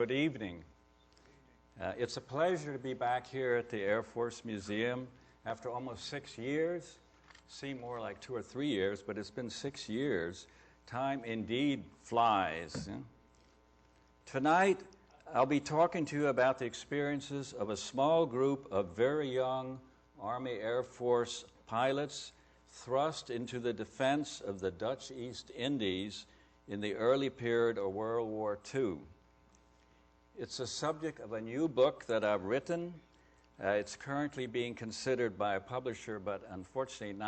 Good evening. It's a pleasure to be back here at the Air Force Museum after almost 6 years. Seem more like 2 or 3 years, but it's been 6 years. Time indeed flies. Tonight, I'll be talking to you about the experiences of a small group of very young Army Air Force pilots thrust into the defense of the Dutch East Indies in the early period of World War II. It's the subject of a new book that I've written. It's currently being considered by a publisher, but unfortunately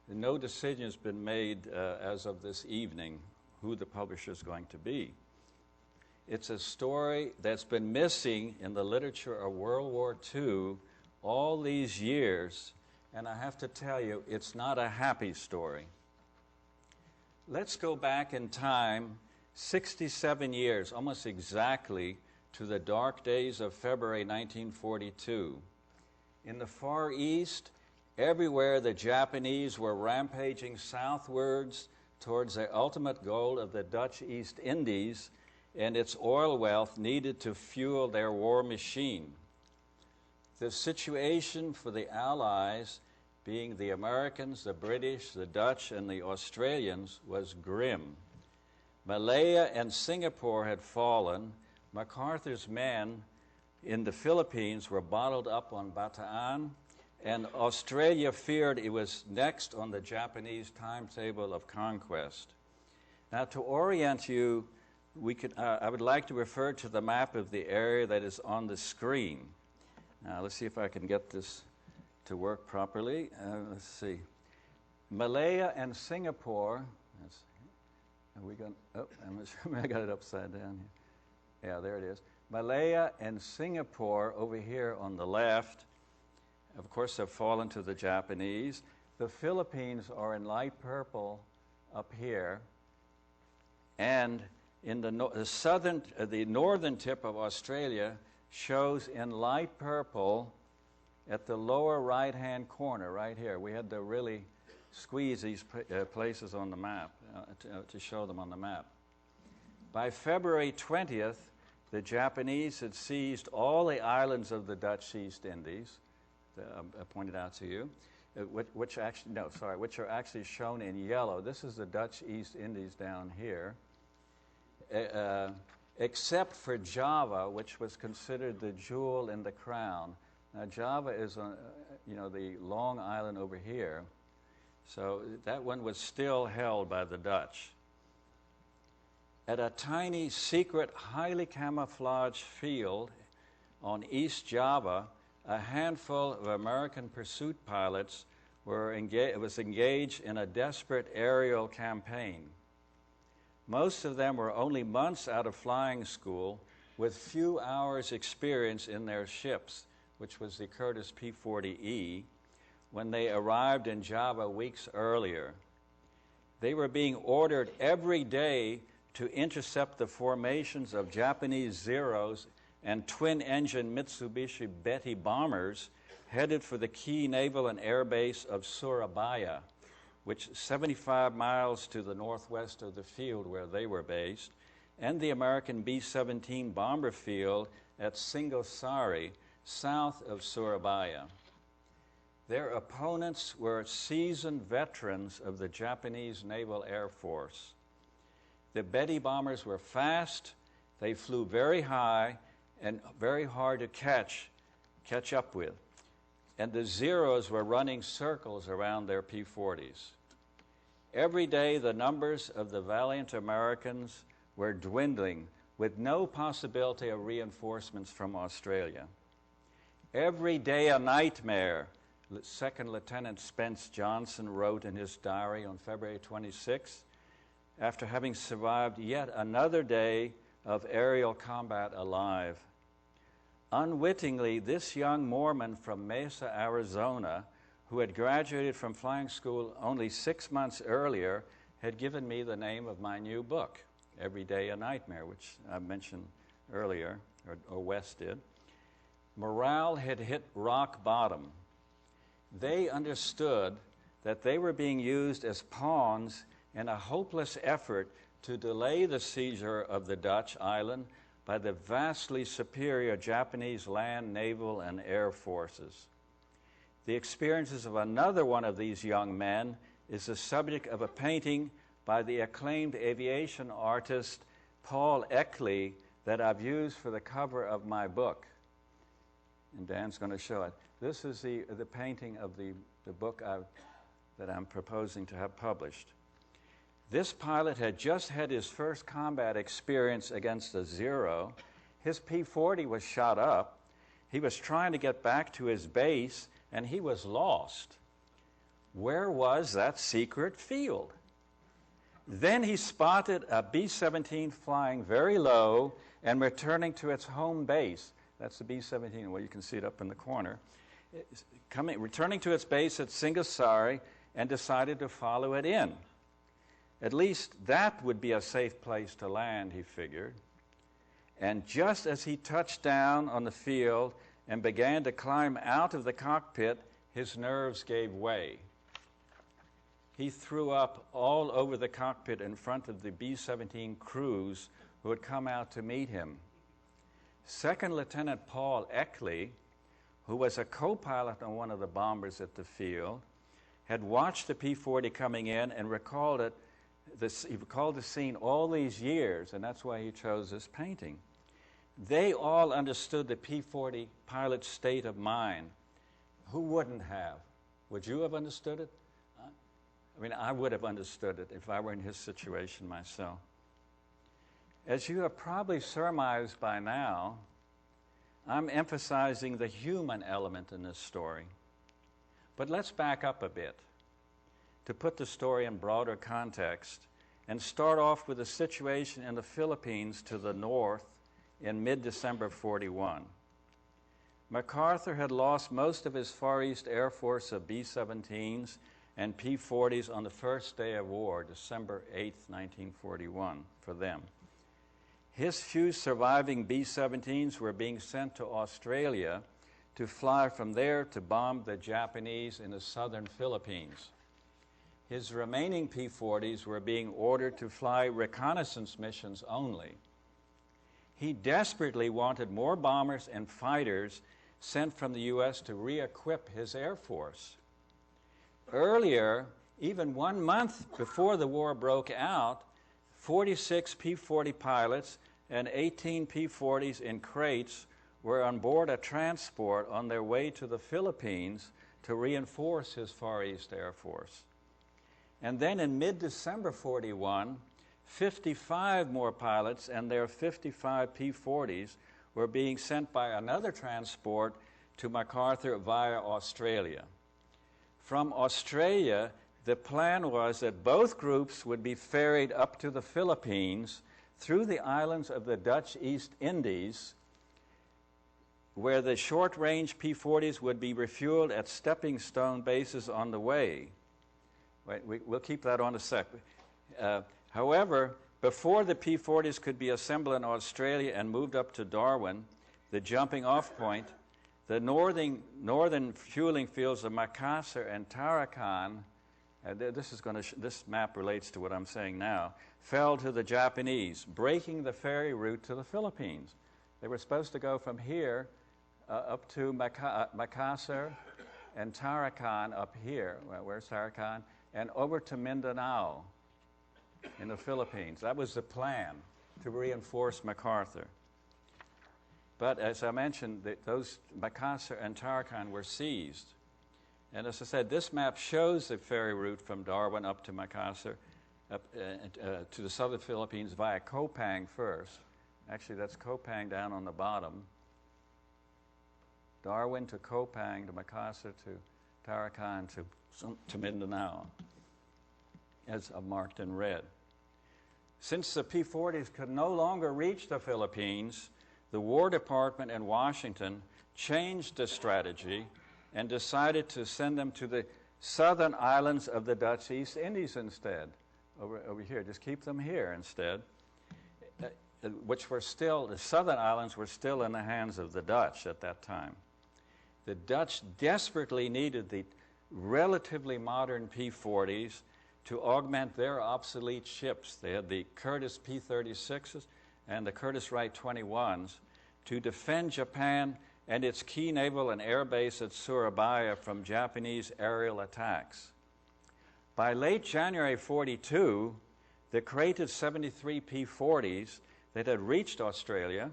no decision has been made as of this evening who the publisher is going to be. It's a story that's been missing in the literature of World War II all these years, and I have to tell you, it's not a happy story. Let's go back in time 67 years, almost exactly, to the dark days of February 1942. In the Far East, everywhere the Japanese were rampaging southwards towards the ultimate goal of the Dutch East Indies and its oil wealth needed to fuel their war machine. The situation for the Allies, being the Americans, the British, the Dutch, and the Australians, was grim. Malaya and Singapore had fallen. MacArthur's men in the Philippines were bottled up on Bataan, and Australia feared it was next on the Japanese timetable of conquest. Now, to orient you, I would like to refer to the map of the area that is on the screen. Now, let's see if I can get this to work properly. Let's see. Malaya and Singapore. I got it upside down here. Yeah, there it is. Malaya and Singapore over here on the left, of course, have fallen to the Japanese. The Philippines are in light purple up here. And in the northern tip of Australia shows in light purple at the lower right-hand corner, right here. We had to really squeeze these places on the map to show them on the map. By February 20th, the Japanese had seized all the islands of the Dutch East Indies, I pointed out to you, which are actually shown in yellow. This is the Dutch East Indies down here, except for Java, which was considered the jewel in the crown. Now, Java is on, the long island over here, so that one was still held by the Dutch. At a tiny, secret, highly camouflaged field on East Java, a handful of American pursuit pilots was engaged in a desperate aerial campaign. Most of them were only months out of flying school with few hours' experience in their ships, which was the Curtiss P-40E, when they arrived in Java weeks earlier. They were being ordered every day to intercept the formations of Japanese Zeros and twin-engine Mitsubishi Betty bombers headed for the key naval and air base of Surabaya, which is 75 miles to the northwest of the field where they were based, and the American B-17 bomber field at Singosari, south of Surabaya. Their opponents were seasoned veterans of the Japanese Naval Air Force. The Betty bombers were fast, they flew very high, and very hard to catch up with. And the Zeros were running circles around their P-40s. Every day, the numbers of the valiant Americans were dwindling, with no possibility of reinforcements from Australia. Every day a nightmare, Second Lieutenant Spence Johnson wrote in his diary on February 26th, after having survived yet another day of aerial combat alive. Unwittingly, this young Mormon from Mesa, Arizona, who had graduated from flying school only 6 months earlier, had given me the name of my new book, Every Day a Nightmare, which I mentioned earlier, or Wes did. Morale had hit rock bottom. They understood that they were being used as pawns in a hopeless effort to delay the seizure of the Dutch island by the vastly superior Japanese land, naval, and air forces. The experiences of another one of these young men is the subject of a painting by the acclaimed aviation artist Paul Eckley that I've used for the cover of my book. And Dan's going to show it. This is the painting of the book that I'm proposing to have published. This pilot had just had his first combat experience against a Zero. His P-40 was shot up. He was trying to get back to his base, and he was lost. Where was that secret field? Then he spotted a B-17 flying very low and returning to its home base. That's the B-17. Well, you can see it up in the corner. Returning to its base at Singasari, and decided to follow it in. At least that would be a safe place to land, he figured. And just as he touched down on the field and began to climb out of the cockpit, his nerves gave way. He threw up all over the cockpit in front of the B-17 crews who had come out to meet him. Second Lieutenant Paul Eckley, who was a co-pilot on one of the bombers at the field, had watched the P-40 coming in and recalled the scene all these years, and that's why he chose this painting. They all understood the P-40 pilot's state of mind. Who wouldn't have? Would you have understood it? I mean, I would have understood it if I were in his situation myself. As you have probably surmised by now, I'm emphasizing the human element in this story. But let's back up a bit to put the story in broader context and start off with the situation in the Philippines to the north in mid-December 41. MacArthur had lost most of his Far East Air Force of B-17s and P-40s on the first day of war, December 8, 1941, for them. His few surviving B-17s were being sent to Australia to fly from there to bomb the Japanese in the southern Philippines. His remaining P-40s were being ordered to fly reconnaissance missions only. He desperately wanted more bombers and fighters sent from the U.S. to re-equip his Air Force. Earlier, even 1 month before the war broke out, 46 P-40 pilots and 18 P-40s in crates were on board a transport on their way to the Philippines to reinforce his Far East Air Force. And then in mid-December 41, 55 more pilots and their 55 P-40s were being sent by another transport to MacArthur via Australia. From Australia, the plan was that both groups would be ferried up to the Philippines through the islands of the Dutch East Indies, where the short-range P-40s would be refueled at stepping stone bases on the way. We'll keep that on a sec. However, before the P-40s could be assembled in Australia and moved up to Darwin, the jumping-off point, the northern fueling fields of Makassar and Tarakan, this map relates to what I'm saying now, fell to the Japanese, breaking the ferry route to the Philippines. They were supposed to go from here up to Makassar and Tarakan up here. Where's Tarakan? And over to Mindanao in the Philippines. That was the plan, to reinforce MacArthur. But as I mentioned, those Makassar and Tarakan were seized. And as I said, this map shows the ferry route from Darwin up to Makassar, up to the southern Philippines via Kopang first. Actually, that's Kopang down on the bottom. Darwin to Kopang, to Makassar, to Tarakan, to Mindanao, as marked in red. Since the P-40s could no longer reach the Philippines, the War Department in Washington changed the strategy and decided to send them to the southern islands of the Dutch East Indies instead. Over here, just keep them here instead, which were still, the southern islands were still in the hands of the Dutch at that time. The Dutch desperately needed the relatively modern P-40s to augment their obsolete ships. They had the Curtiss P-36s and the Curtiss Wright 21s to defend Japan and its key naval and air base at Surabaya from Japanese aerial attacks. By late January 42, the created 73 P-40s that had reached Australia,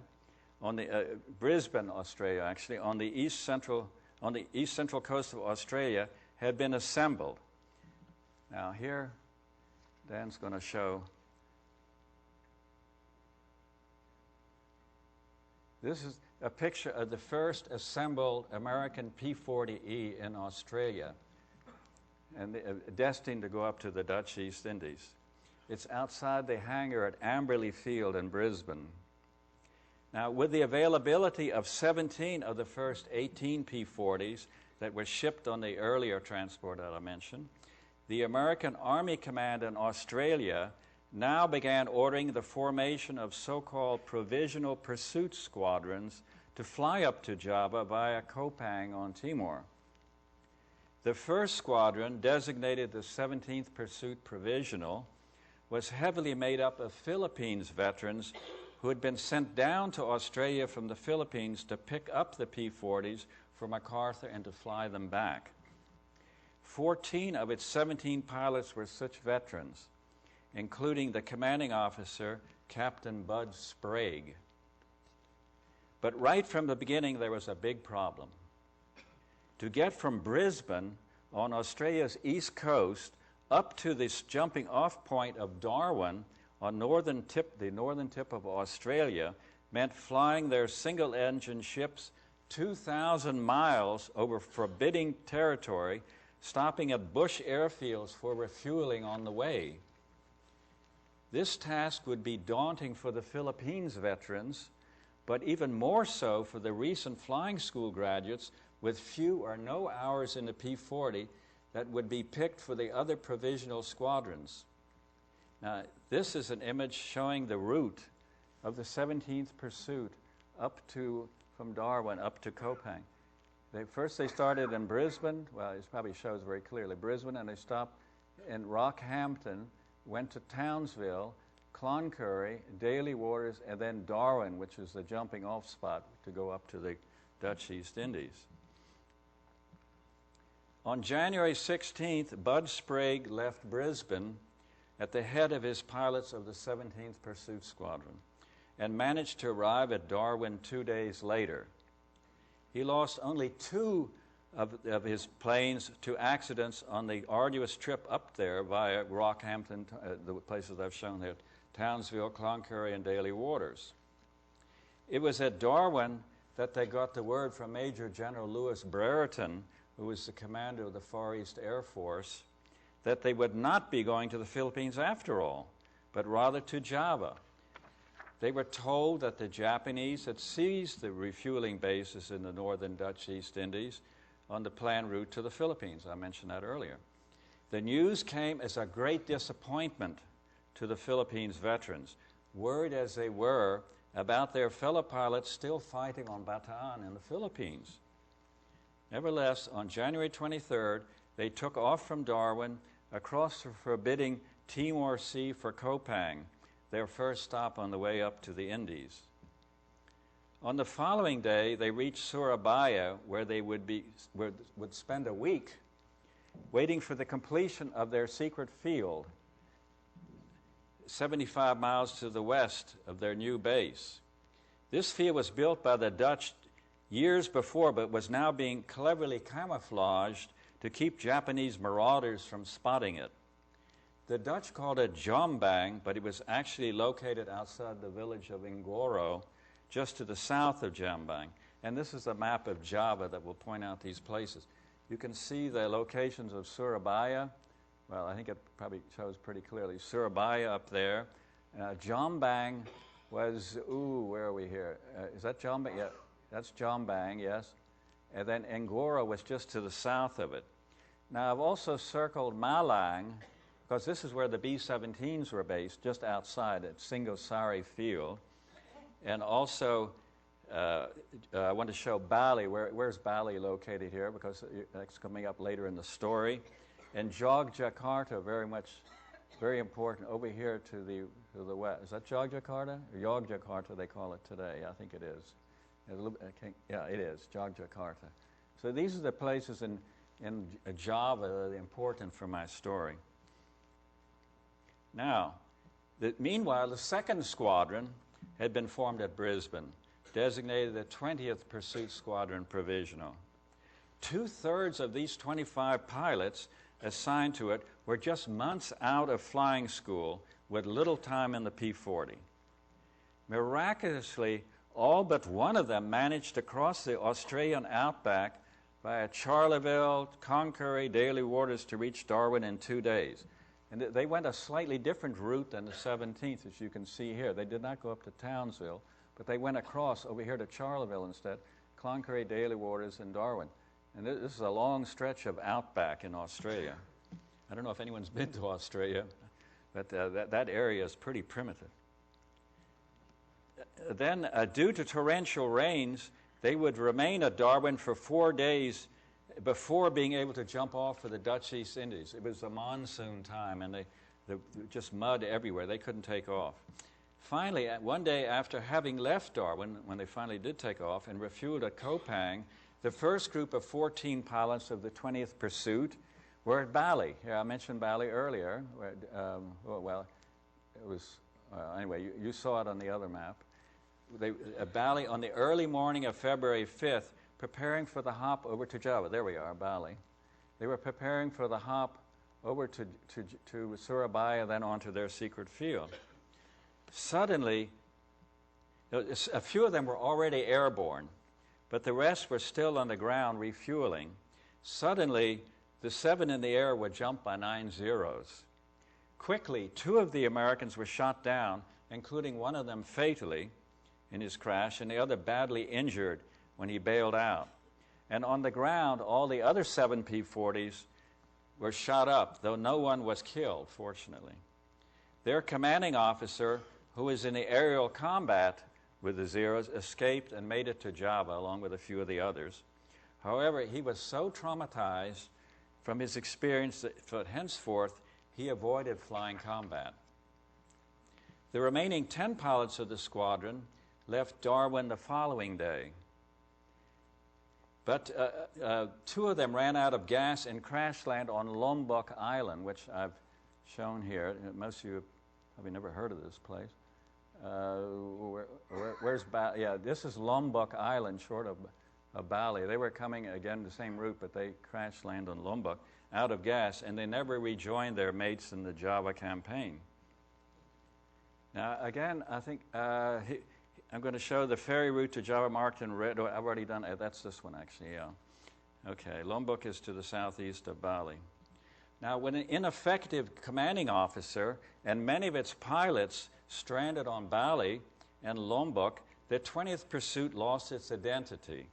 on the Brisbane, Australia, actually, on the east central coast of Australia, had been assembled. Now here, Dan's going to show. This is a picture of the first assembled American P-40E in Australia, and destined to go up to the Dutch East Indies. It's outside the hangar at Amberley Field in Brisbane. Now, with the availability of 17 of the first 18 P-40s that were shipped on the earlier transport that I mentioned, the American Army Command in Australia now began ordering the formation of so-called provisional pursuit squadrons to fly up to Java via Kopang on Timor. The first squadron, designated the 17th Pursuit Provisional, was heavily made up of Philippines veterans who had been sent down to Australia from the Philippines to pick up the P-40s for MacArthur and to fly them back. 14 of its 17 pilots were such veterans, including the commanding officer, Captain Bud Sprague. But right from the beginning, there was a big problem. To get from Brisbane on Australia's east coast up to this jumping off point of Darwin on the northern tip of Australia meant flying their single-engine ships 2,000 miles over forbidding territory, stopping at bush airfields for refueling on the way. This task would be daunting for the Philippines veterans, but even more so for the recent flying school graduates with few or no hours in the P-40 that would be picked for the other provisional squadrons. Now, this is an image showing the route of the 17th Pursuit from Darwin up to Kopang. First they started in Brisbane, well, it probably shows very clearly, Brisbane, and they stopped in Rockhampton, went to Townsville, Cloncurry, Daly Waters, and then Darwin, which is the jumping off spot to go up to the Dutch East Indies. On January 16th, Bud Sprague left Brisbane at the head of his pilots of the 17th Pursuit Squadron and managed to arrive at Darwin 2 days later. He lost only 2 of his planes to accidents on the arduous trip up there via Rockhampton, the places I've shown there, Townsville, Cloncurry, and Daly Waters. It was at Darwin that they got the word from Major General Louis Brereton, who was the commander of the Far East Air Force, that they would not be going to the Philippines after all, but rather to Java. They were told that the Japanese had seized the refueling bases in the northern Dutch East Indies on the planned route to the Philippines. I mentioned that earlier. The news came as a great disappointment to the Philippines veterans, worried as they were about their fellow pilots still fighting on Bataan in the Philippines. Nevertheless, on January 23rd, they took off from Darwin across the forbidding Timor Sea for Kopang, their first stop on the way up to the Indies. On the following day, they reached Surabaya, where they would spend a week waiting for the completion of their secret field, 75 miles to the west of their new base. This field was built by the Dutch years before, but was now being cleverly camouflaged to keep Japanese marauders from spotting it. The Dutch called it Jombang, but it was actually located outside the village of Ngoro, just to the south of Jombang. And this is a map of Java that will point out these places. You can see the locations of Surabaya. Well, I think it probably shows pretty clearly. Surabaya up there. Jombang was, where are we here? Is that Jombang? Yeah, that's Jombang, yes. And then Ngoro was just to the south of it. Now, I've also circled Malang, because this is where the B-17s were based, just outside at Singosari Field. And also, I want to show Bali. Where's Bali located here? Because that's coming up later in the story. And Jogjakarta, very important, over here to the to the west. Is that Yogyakarta? Or Yogyakarta, they call it today. I think it is. Yeah, it is, Yogyakarta. So these are the places in Java that are important for my story. Now, meanwhile, the 2nd Squadron had been formed at Brisbane, designated the 20th Pursuit Squadron Provisional. 2/3 of these 25 pilots assigned to it were just months out of flying school with little time in the P-40. Miraculously, all but one of them managed to cross the Australian outback via Charleville, Cloncurry, Daly Waters to reach Darwin in 2 days. And they went a slightly different route than the 17th, as you can see here. They did not go up to Townsville, but they went across over here to Charleville instead, Cloncurry, Daly Waters, and Darwin. And this is a long stretch of outback in Australia. I don't know if anyone's been to Australia, but that area is pretty primitive. Then, due to torrential rains, they would remain at Darwin for 4 days before being able to jump off for the Dutch East Indies. It was a monsoon time, and just mud everywhere. They couldn't take off. Finally, one day after having left Darwin, when they finally did take off and refueled at Kopang, the first group of 14 pilots of the 20th Pursuit were at Bali. Here, I mentioned Bali earlier. It was, anyway, you saw it on the other map. Bali on the early morning of February 5th, preparing for the hop over to Java. There we are, Bali. They were preparing for the hop over to Surabaya, then onto their secret field. Suddenly, a few of them were already airborne, but the rest were still on the ground refueling. Suddenly, the 7 in the air were jumped by 9 Zeros. Quickly, 2 of the Americans were shot down, including one of them fatally in his crash, and the other badly injured when he bailed out. And on the ground, all the other 7 P-40s were shot up, though no one was killed, fortunately. Their commanding officer, who was in the aerial combat with the Zeros, escaped and made it to Java along with a few of the others. However, he was so traumatized from his experience that henceforth he avoided flying combat. The remaining 10 pilots of the squadron left Darwin the following day. But 2 of them ran out of gas and crash landed on Lombok Island, which I've shown here. Most of you have probably never heard of this place. Where's Bali? Yeah, this is Lombok Island, short of Bali. They were coming, again, the same route, but they crash landed on Lombok out of gas, and they never rejoined their mates in the Java campaign. Now, again, I think I'm going to show the ferry route to Java marked in red. Oh, I've already done it. That's this one, actually, yeah. Okay, Lombok is to the southeast of Bali. Now, when an ineffective commanding officer and many of its pilots stranded on Bali and Lombok, the 20th Pursuit lost its identity,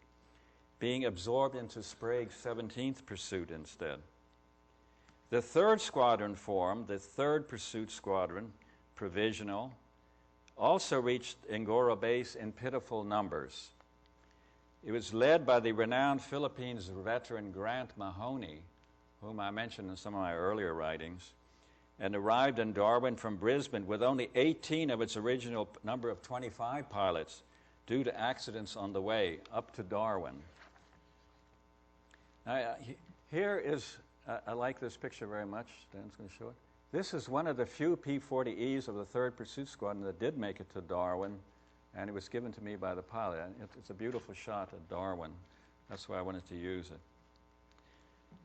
being absorbed into Sprague's 17th Pursuit instead. The 3rd Squadron formed, the 3rd Pursuit Squadron, provisional, also reached Ngoro Base in pitiful numbers. It was led by the renowned Philippines veteran Grant Mahoney, whom I mentioned in some of my earlier writings, and arrived in Darwin from Brisbane with only 18 of its original number of 25 pilots due to accidents on the way up to Darwin. Here is, I like this picture very much. Dan's going to show it. This is one of the few P-40Es of the 3rd Pursuit Squadron that did make it to Darwin, and it was given to me by the pilot. It's a beautiful shot of Darwin. That's why I wanted to use it.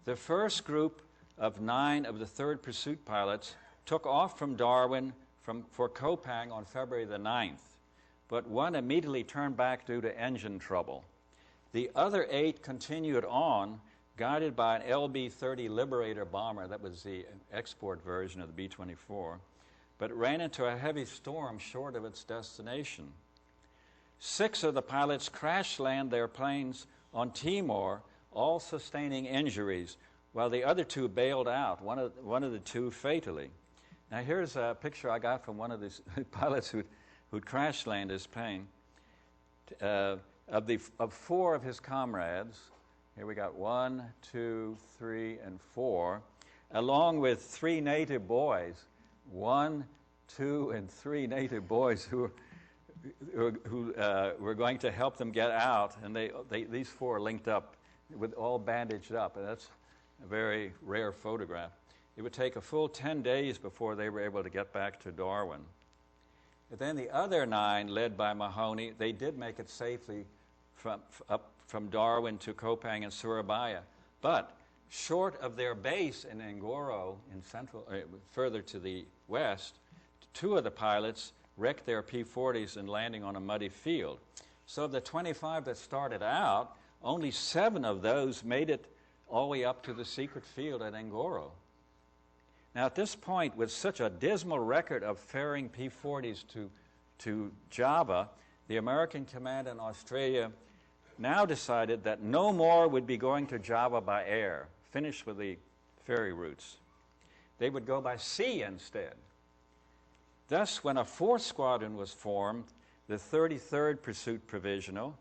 The first group of 9 of the 3rd Pursuit pilots took off from Darwin for Kopang on February the 9th, but one immediately turned back due to engine trouble. The other 8 continued on, guided by an LB-30 Liberator bomber, that was the export version of the B-24, but ran into a heavy storm short of its destination. 6 of the pilots crash-landed their planes on Timor, all sustaining injuries, while the other 2 bailed out, one of the 2 fatally. Now here's a picture I got from one of these pilots who'd crash-landed his plane. Of 4 of his comrades, here we got 1, 2, 3, and 4, along with 3 native boys. One 2 and 3 native boys who were going to help them get out, and these 4 linked up with all bandaged up, and that's a very rare photograph. It would take a full 10 days before they were able to get back to Darwin. And then the other 9, led by Mahoney, they did make it safely up from Darwin to Kopang and Surabaya. But short of their base in Ngoro, further to the west, 2 of the pilots wrecked their P-40s in landing on a muddy field. So of the 25 that started out, only 7 of those made it all the way up to the secret field at Ngoro. Now, at this point, with such a dismal record of ferrying P-40s to Java, the American command in Australia now decided that no more would be going to Java by air, finished with the ferry routes. They would go by sea instead. Thus, when a 4th squadron was formed, the 33rd Pursuit Provisional,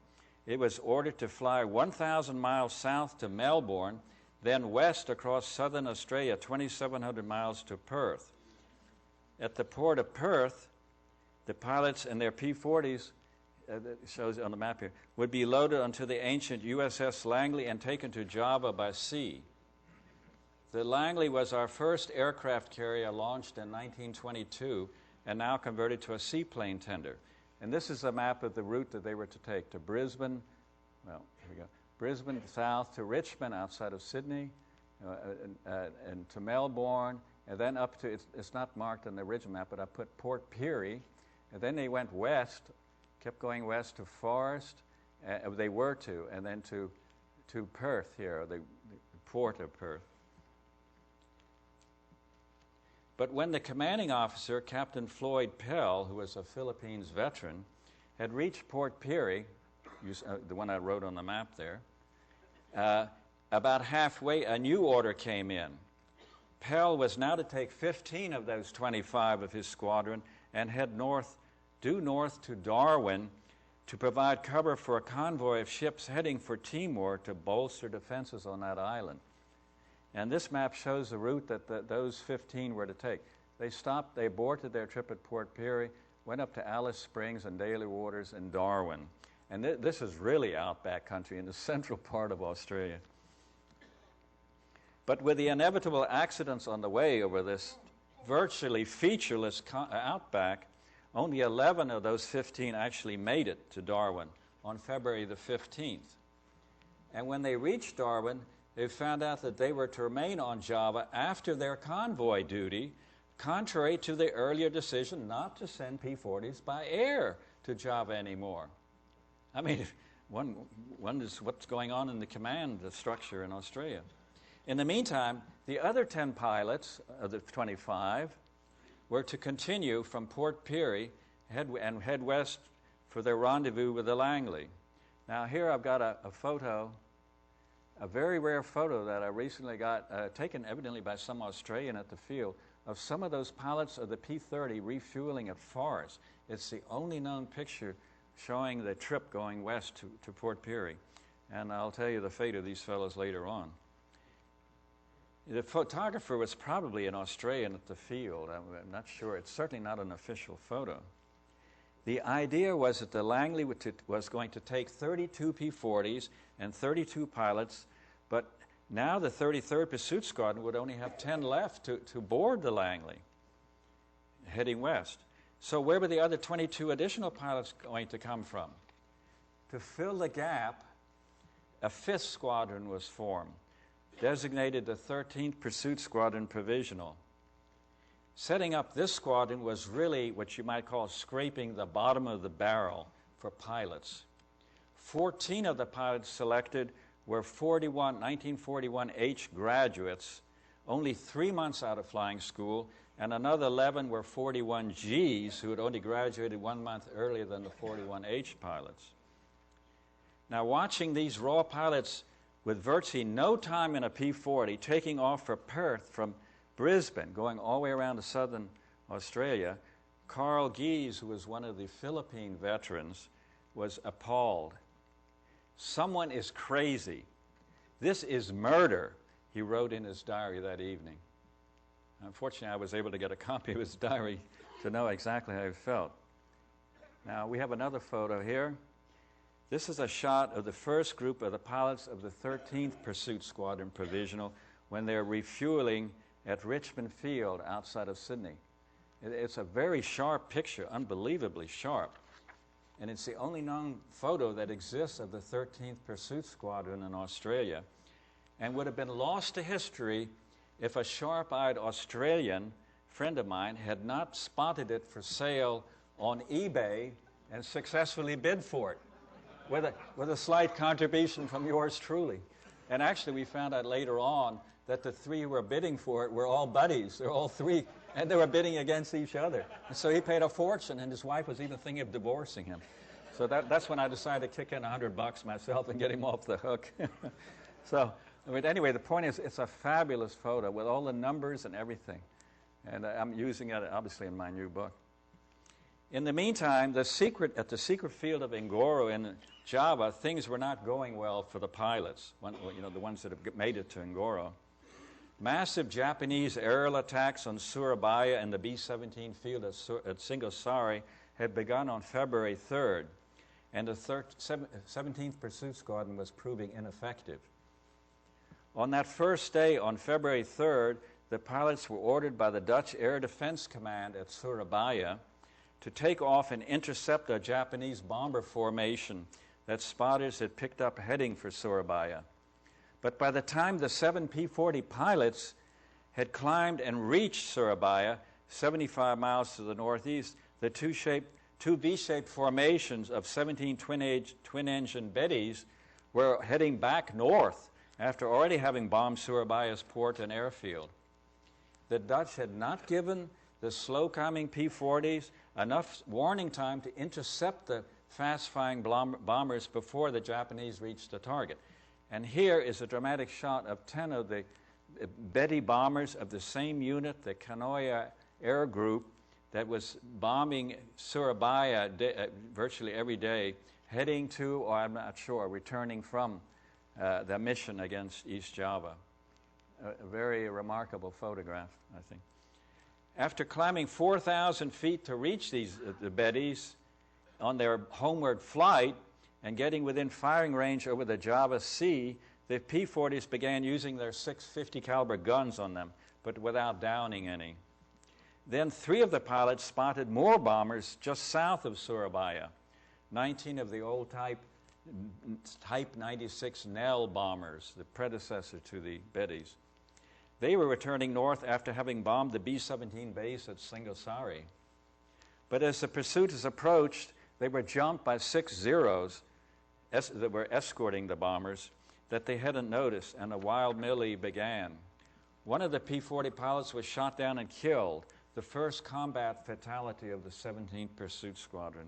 it was ordered to fly 1,000 miles south to Melbourne, then west across southern Australia, 2,700 miles to Perth. At the port of Perth, the pilots and their P-40s, that shows on the map here, would be loaded onto the ancient USS Langley and taken to Java by sea. The Langley was our first aircraft carrier, launched in 1922 and now converted to a seaplane tender. And this is a map of the route that they were to take to Brisbane. Well, here we go. Brisbane south to Richmond outside of Sydney, and to Melbourne, and then up to, it's not marked on the original map, but I put Port Pirie, and then they went west, kept going west to Forest, and then to Perth here, the port of Perth. But when the commanding officer, Captain Floyd Pell, who was a Philippines veteran, had reached Port Pirie, the one I wrote on the map there, about halfway, a new order came in. Pell was now to take 15 of those 25 of his squadron and head due north to Darwin to provide cover for a convoy of ships heading for Timor to bolster defenses on that island. And this map shows the route that those 15 were to take. They stopped, they aborted their trip at Port Pirie, went up to Alice Springs and Daly Waters and Darwin. And this is really outback country in the central part of Australia. But with the inevitable accidents on the way over this virtually featureless outback, only 11 of those 15 actually made it to Darwin on February the 15th. And when they reached Darwin, they found out that they were to remain on Java after their convoy duty, contrary to the earlier decision not to send P-40s by air to Java anymore. I mean, one wonders what's going on in the command structure in Australia. In the meantime, the other 10 pilots of the 25 were to continue from Port Pirie and head west for their rendezvous with the Langley. Now here I've got a photo, a very rare photo that I recently got, taken evidently by some Australian at the field, of some of those pilots of the P-30 refueling at Forest. It's the only known picture showing the trip going west to Port Pirie. And I'll tell you the fate of these fellows later on. The photographer was probably an Australian at the field. I'm not sure. It's certainly not an official photo. The idea was that the Langley was going to take 32 P-40s and 32 pilots, but now the 33rd Pursuit Squadron would only have 10 left to board the Langley, heading west. So where were the other 22 additional pilots going to come from? To fill the gap, a 5th squadron was formed, designated the 13th Pursuit Squadron Provisional. Setting up this squadron was really what you might call scraping the bottom of the barrel for pilots. 14 of the pilots selected were 1941 H graduates, only 3 months out of flying school, and another 11 were 41 Gs who had only graduated 1 month earlier than the 41 H pilots. Now, watching these raw pilots with virtually no time in a P-40 taking off for Perth from Brisbane, going all the way around to southern Australia, Carl Gies, who was one of the Philippine veterans, was appalled. "Someone is crazy. This is murder," he wrote in his diary that evening. Unfortunately, I was able to get a copy of his diary to know exactly how he felt. Now, we have another photo here. This is a shot of the first group of the pilots of the 13th Pursuit Squadron Provisional when they're refueling at Richmond Field outside of Sydney. It's a very sharp picture, unbelievably sharp. And it's the only known photo that exists of the 13th Pursuit Squadron in Australia, and would have been lost to history if a sharp-eyed Australian friend of mine had not spotted it for sale on eBay and successfully bid for it, with a slight contribution from yours truly. And actually, we found out later on that the three who were bidding for it were all buddies. They're all three, and they were bidding against each other. And so he paid a fortune, and his wife was even thinking of divorcing him. So that's when I decided to kick in $100 myself and get him off the hook. So, but anyway, the point is, it's a fabulous photo with all the numbers and everything. And I'm using it, obviously, in my new book. In the meantime, at the secret field of Ngoro in Java, things were not going well for the pilots, the ones that have made it to Ngoro. Massive Japanese aerial attacks on Surabaya and the B-17 field at Singosari had begun on February 3rd, and the 17th Pursuit Squadron was proving ineffective. On that first day, on February 3rd, the pilots were ordered by the Dutch Air Defense Command at Surabaya to take off and intercept a Japanese bomber formation that spotters had picked up heading for Surabaya. But by the time the 7 P-40 pilots had climbed and reached Surabaya, 75 miles to the northeast, the two V-shaped formations of 17 twin-engine Bettys were heading back north after already having bombed Surabaya's port and airfield. The Dutch had not given the slow-climbing P-40s enough warning time to intercept the fast-flying bombers before the Japanese reached the target. And here is a dramatic shot of 10 of the Betty bombers of the same unit, the Kanoya Air Group, that was bombing Surabaya virtually every day, heading to, or I'm not sure, returning from the mission against East Java. A very remarkable photograph, I think. After climbing 4,000 feet to reach the Bettys on their homeward flight and getting within firing range over the Java Sea, the P-40s began using their 650 caliber guns on them, but without downing any. Then 3 of the pilots spotted more bombers just south of Surabaya, 19 of the old Type 96 Nell bombers, the predecessor to the Bettys. They were returning north after having bombed the B-17 base at Singosari. But as the pursuiters approached, they were jumped by 6 Zeros that were escorting the bombers that they hadn't noticed, and a wild melee began. One of the P-40 pilots was shot down and killed, the first combat fatality of the 17th Pursuit Squadron.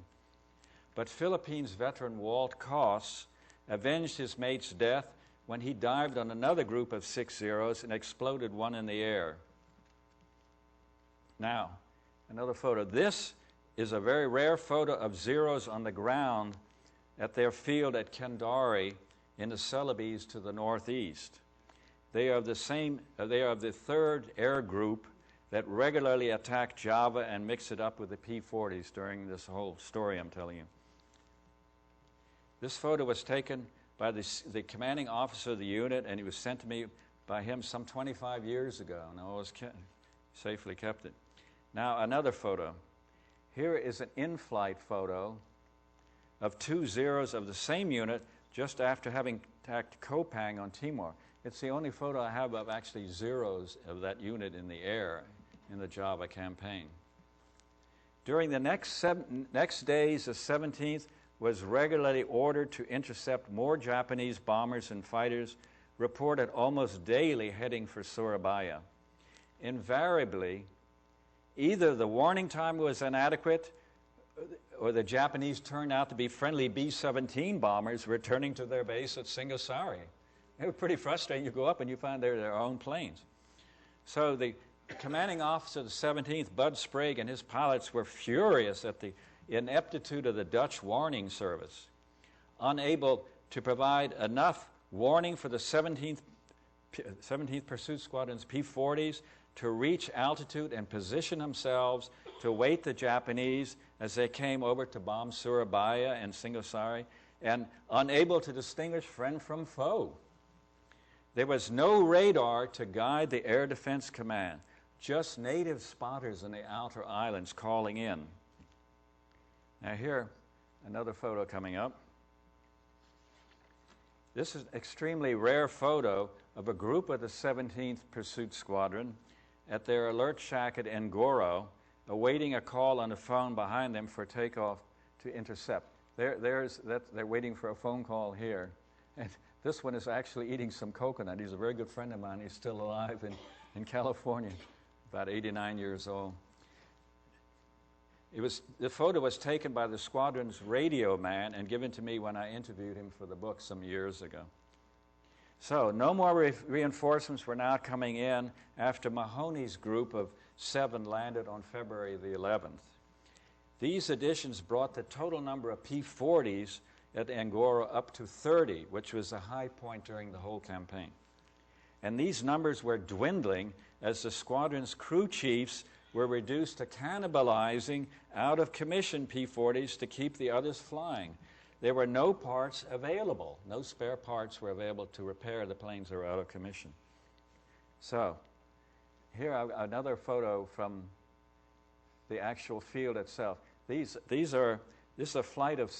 But Philippines veteran Walt Koss avenged his mate's death when he dived on another group of 6 Zeros and exploded one in the air. Now, another photo. This is a very rare photo of Zeros on the ground at their field at Kendari in the Celebes to the northeast. They are of the 3rd Air Group that regularly attack Java and mix it up with the P-40s during this whole story I'm telling you. This photo was taken by the commanding officer of the unit, and it was sent to me by him some 25 years ago, and I always safely kept it. Now, another photo. Here is an in-flight photo of 2 Zeros of the same unit just after having attacked Kopang on Timor. It's the only photo I have of actually Zeros of that unit in the air in the Java campaign. During the next days, the 17th was regularly ordered to intercept more Japanese bombers and fighters reported almost daily heading for Surabaya. Invariably, either the warning time was inadequate or the Japanese turned out to be friendly B-17 bombers returning to their base at Singosari. It was pretty frustrating. You go up and you find they're their own planes. So the commanding officer of the 17th, Bud Sprague, and his pilots were furious at the ineptitude of the Dutch warning service, unable to provide enough warning for the 17th Pursuit Squadron's P-40s to reach altitude and position themselves to await the Japanese as they came over to bomb Surabaya and Singosari, and unable to distinguish friend from foe. There was no radar to guide the Air Defense Command, just native spotters in the outer islands calling in. Now here, another photo coming up. This is an extremely rare photo of a group of the 17th Pursuit Squadron at their alert shack at Ngoro, awaiting a call on the phone behind them for takeoff to intercept. They're waiting for a phone call here. And this one is actually eating some coconut. He's a very good friend of mine. He's still alive in California, about 89 years old. The photo was taken by the squadron's radio man and given to me when I interviewed him for the book some years ago. So no more reinforcements were now coming in after Mahoney's group of 7 landed on February the 11th. These additions brought the total number of P-40s at Ngoro up to 30, which was a high point during the whole campaign. And these numbers were dwindling as the squadron's crew chiefs were reduced to cannibalizing out-of-commission P-40s to keep the others flying. There were no parts available. No spare parts were available to repair the planes that were out of commission. So, here another photo from the actual field itself. This is a flight of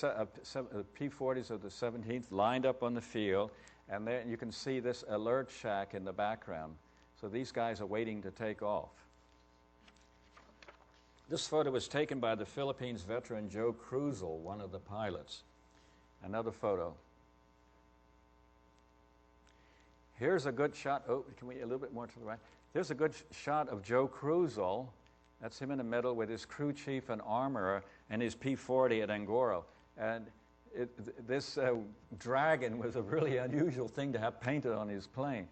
P-40s of the 17th lined up on the field, and there you can see this alert shack in the background. So these guys are waiting to take off. This photo was taken by the Philippines veteran Joe Cruzel, one of the pilots. Another photo. Here's a good shot. Oh, can we a little bit more to the right? There's a good shot of Joe Cruzel. That's him in the middle with his crew chief and armorer and his P-40 at Ngoro. And this dragon was a really unusual thing to have painted on his plane.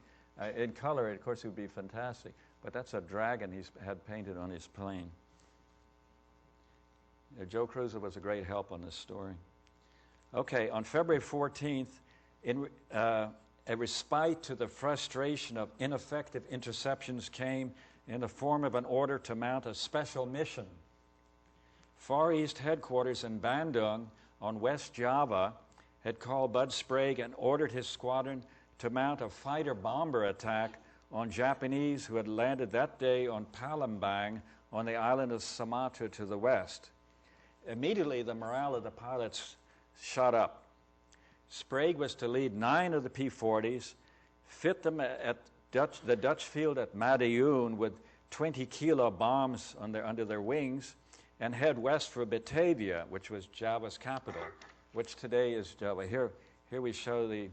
In color, of course, it would be fantastic. But that's a dragon he's had painted on his plane. Joe Cruzel was a great help on this story. Okay, on February 14th, in a respite to the frustration of ineffective interceptions came in the form of an order to mount a special mission. Far East headquarters in Bandung on West Java had called Bud Sprague and ordered his squadron to mount a fighter-bomber attack on Japanese who had landed that day on Palembang on the island of Sumatra to the west. Immediately, the morale of the pilots shot up. Sprague was to lead 9 of the P-40s, fit them at the Dutch field at Madiun with 20-kilo bombs under their wings, and head west for Batavia, which was Java's capital, which today is Java. Here we show the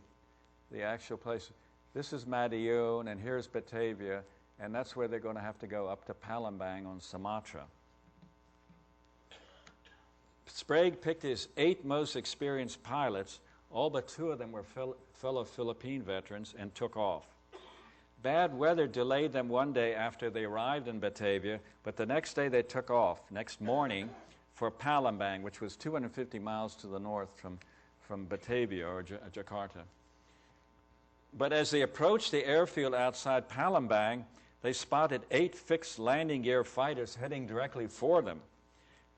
actual place. This is Madiun, and here's Batavia, and that's where they're going to have to go up to Palembang on Sumatra. Sprague picked his 8 most experienced pilots, all but 2 of them were fellow Philippine veterans, and took off. Bad weather delayed them one day after they arrived in Batavia, but the next day they took off, next morning, for Palembang, which was 250 miles to the north from Batavia or Jakarta. But as they approached the airfield outside Palembang, they spotted 8 fixed landing gear fighters heading directly for them.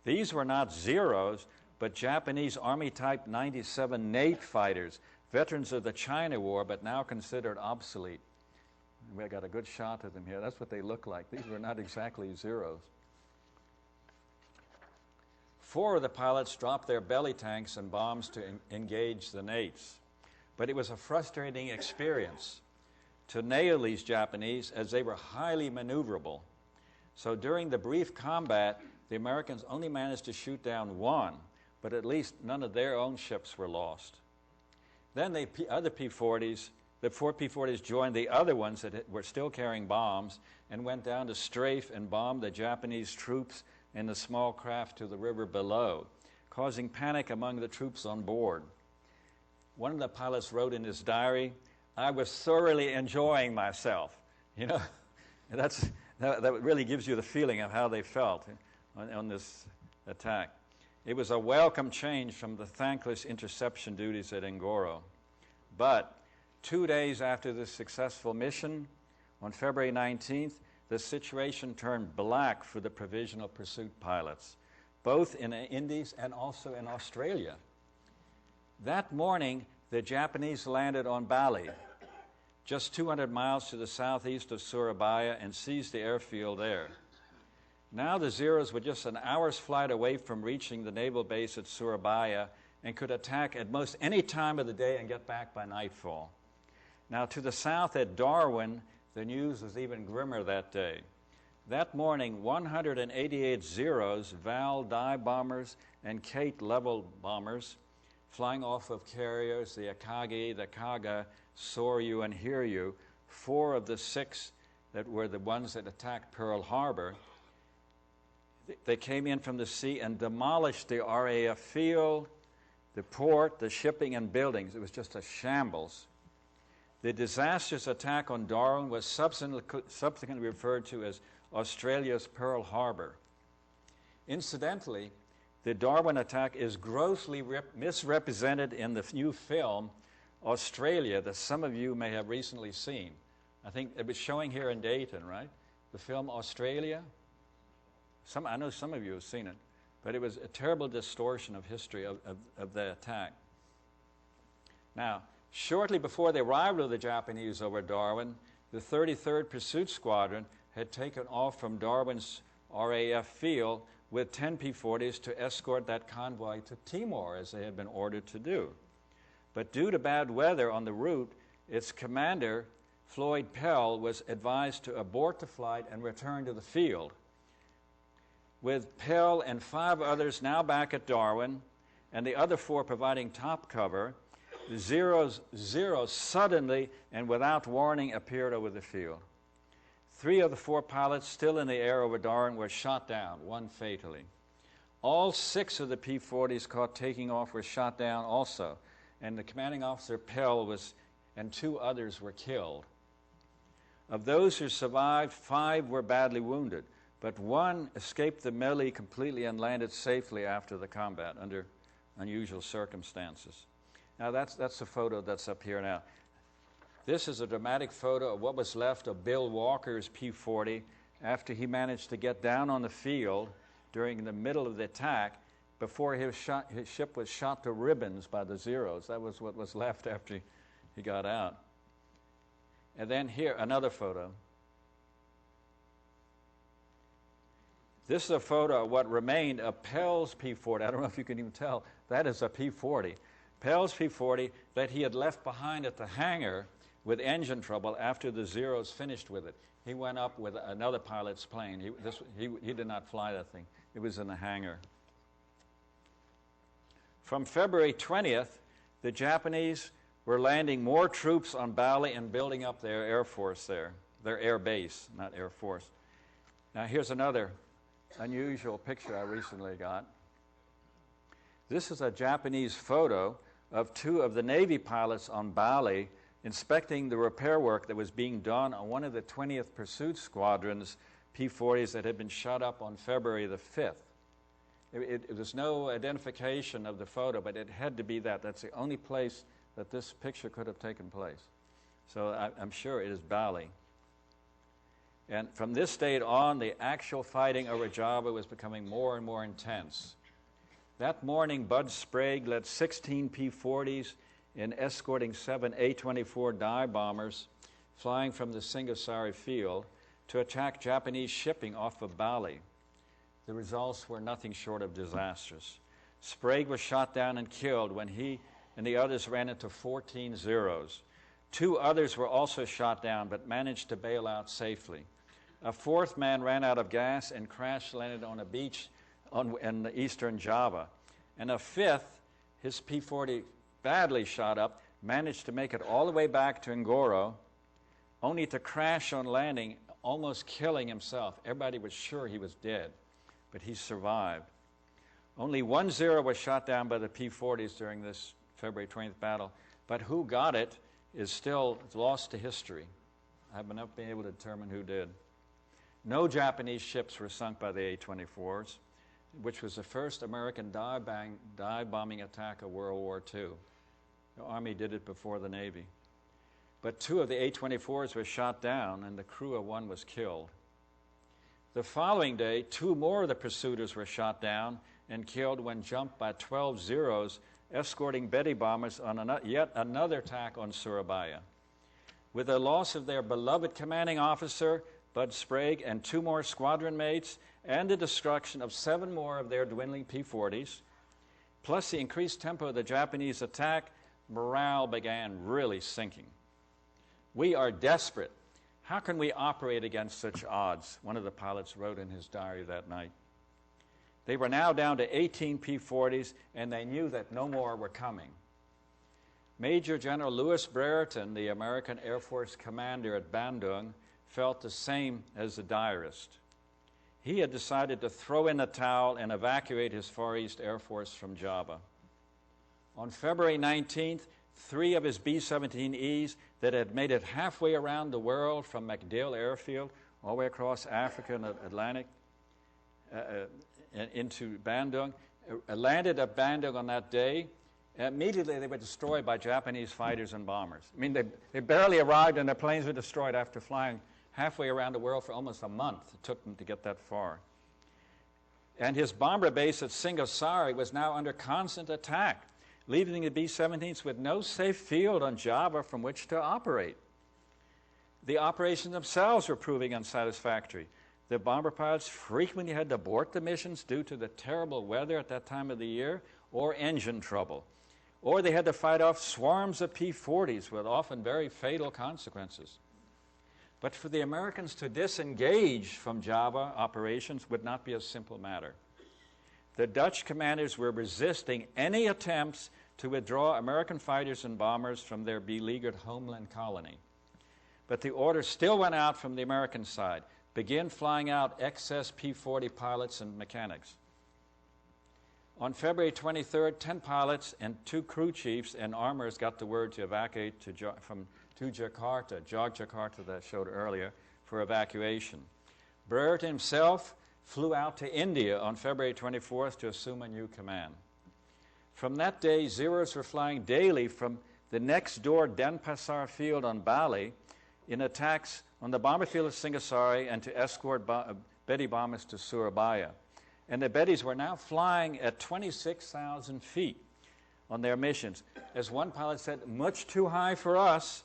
These were not Zeros, but Japanese Army Type 97 Nate fighters, veterans of the China War, but now considered obsolete. We got a good shot of them here. That's what they look like. These were not exactly Zeros. 4 of the pilots dropped their belly tanks and bombs to engage the Nates. But it was a frustrating experience to nail these Japanese, as they were highly maneuverable. So during the brief combat, the Americans only managed to shoot down 1, but at least none of their own ships were lost. Then the other P-40s, the 4 P-40s joined the other ones that were still carrying bombs and went down to strafe and bomb the Japanese troops in the small craft to the river below, causing panic among the troops on board. One of the pilots wrote in his diary, "I was thoroughly enjoying myself." You know, that really gives you the feeling of how they felt on this attack. It was a welcome change from the thankless interception duties at Ngoro. But 2 days after this successful mission, on February 19th, the situation turned black for the provisional pursuit pilots, both in the Indies and also in Australia. That morning, the Japanese landed on Bali, just 200 miles to the southeast of Surabaya, and seized the airfield there. Now the Zeros were just an hour's flight away from reaching the naval base at Surabaya and could attack at most any time of the day and get back by nightfall. Now to the south at Darwin, the news was even grimmer that day. That morning, 188 Zeros, Val dive bombers and Kate level bombers, flying off of carriers, the Akagi, the Kaga, Soryu, and Hiryu, 4 of the 6 that were the ones that attacked Pearl Harbor. They came in from the sea and demolished the RAF field, the port, the shipping, and buildings. It was just a shambles. The disastrous attack on Darwin was subsequently referred to as Australia's Pearl Harbor. Incidentally, the Darwin attack is grossly misrepresented in the new film, Australia, that some of you may have recently seen. I think it was showing here in Dayton, right? The film Australia. I know some of you have seen it, but it was a terrible distortion of history of the attack. Now, shortly before they arrived with the Japanese over Darwin, the 33rd Pursuit Squadron had taken off from Darwin's RAF field with 10 P-40s to escort that convoy to Timor, as they had been ordered to do. But due to bad weather on the route, its commander, Floyd Pell, was advised to abort the flight and return to the field. With Pell and 5 others now back at Darwin, and the other 4 providing top cover, the Zeros suddenly and without warning appeared over the field. 3 of the 4 pilots still in the air over Darwin were shot down, 1 fatally. All 6 of the P-40s caught taking off were shot down also, and the commanding officer, Pell, and 2 others were killed. Of those who survived, 5 were badly wounded, but 1 escaped the melee completely and landed safely after the combat under unusual circumstances. Now that's the photo that's up here now. This is a dramatic photo of what was left of Bill Walker's P-40 after he managed to get down on the field during the middle of the attack before his ship was shot to ribbons by the Zeros. That was what was left after he got out. And then here, another photo. This is a photo of what remained of Pell's P-40. I don't know if you can even tell. That is a P-40. Pell's P-40 that he had left behind at the hangar with engine trouble after the Zeros finished with it. He went up with another pilot's plane. He did not fly that thing. It was in the hangar. From February 20th, the Japanese were landing more troops on Bali and building up their air force there, their air base, not air force. Now here's another unusual picture I recently got. This is a Japanese photo of 2 of the Navy pilots on Bali inspecting the repair work that was being done on one of the 20th Pursuit Squadron's P-40s that had been shot up on February the 5th. It was no identification of the photo, but it had to be that. That's the only place that this picture could have taken place. So I'm sure it is Bali. And from this date on, the actual fighting over Java was becoming more and more intense. That morning, Bud Sprague led 16 P-40s in escorting 7 A-24 dive bombers flying from the Singasari field to attack Japanese shipping off of Bali. The results were nothing short of disastrous. Sprague was shot down and killed when he and the others ran into 14 Zeros. 2 others were also shot down but managed to bail out safely. A 4th man ran out of gas and crash-landed on a beach in eastern Java. And a 5th, his P-40 badly shot up, managed to make it all the way back to Ngoro, only to crash on landing, almost killing himself. Everybody was sure he was dead, but he survived. Only 1 Zero was shot down by the P-40s during this February 20th battle, but who got it is still lost to history. I have not been able to determine who did. No Japanese ships were sunk by the A-24s, which was the first American dive bombing attack of World War II. The Army did it before the Navy. But 2 of the A-24s were shot down, and the crew of 1 was killed. The following day, 2 more of the pursuers were shot down and killed when jumped by 12 Zeros escorting Betty bombers on yet another attack on Surabaya. With the loss of their beloved commanding officer, Bud Sprague, and 2 more squadron mates, and the destruction of 7 more of their dwindling P-40s, plus the increased tempo of the Japanese attack, morale began really sinking. "We are desperate. How can we operate against such odds?" one of the pilots wrote in his diary that night. They were now down to 18 P-40s, and they knew that no more were coming. Major General Louis Brereton, the American Air Force commander at Bandung, felt the same as the diarist. He had decided to throw in the towel and evacuate his Far East Air Force from Java. On February 19th, 3 of his B-17Es that had made it halfway around the world from MacDill Airfield all the way across Africa and the Atlantic into Bandung, landed at Bandung on that day. Immediately they were destroyed by Japanese fighters and bombers. I mean, they barely arrived and their planes were destroyed after flying halfway around the world for almost a month. It took them to get that far. And his bomber base at Singasari was now under constant attack, leaving the B-17s with no safe field on Java from which to operate. The operations themselves were proving unsatisfactory. The bomber pilots frequently had to abort the missions due to the terrible weather at that time of the year or engine trouble. Or they had to fight off swarms of P-40s with often very fatal consequences. But for the Americans to disengage from Java operations would not be a simple matter. The Dutch commanders were resisting any attempts to withdraw American fighters and bombers from their beleaguered homeland colony. But the order still went out from the American side: begin flying out excess P-40 pilots and mechanics. On February 23rd, 10 pilots and 2 crew chiefs and armorers got the word to evacuate to Jakarta, Yogyakarta that I showed earlier, for evacuation. Brereton himself flew out to India on February 24th to assume a new command. From that day, Zeros were flying daily from the next-door Denpasar field on Bali in attacks on the bomber field of Singasari and to escort Betty bombers to Surabaya. And the Bettys were now flying at 26,000 feet on their missions. As one pilot said, "Much too high for us."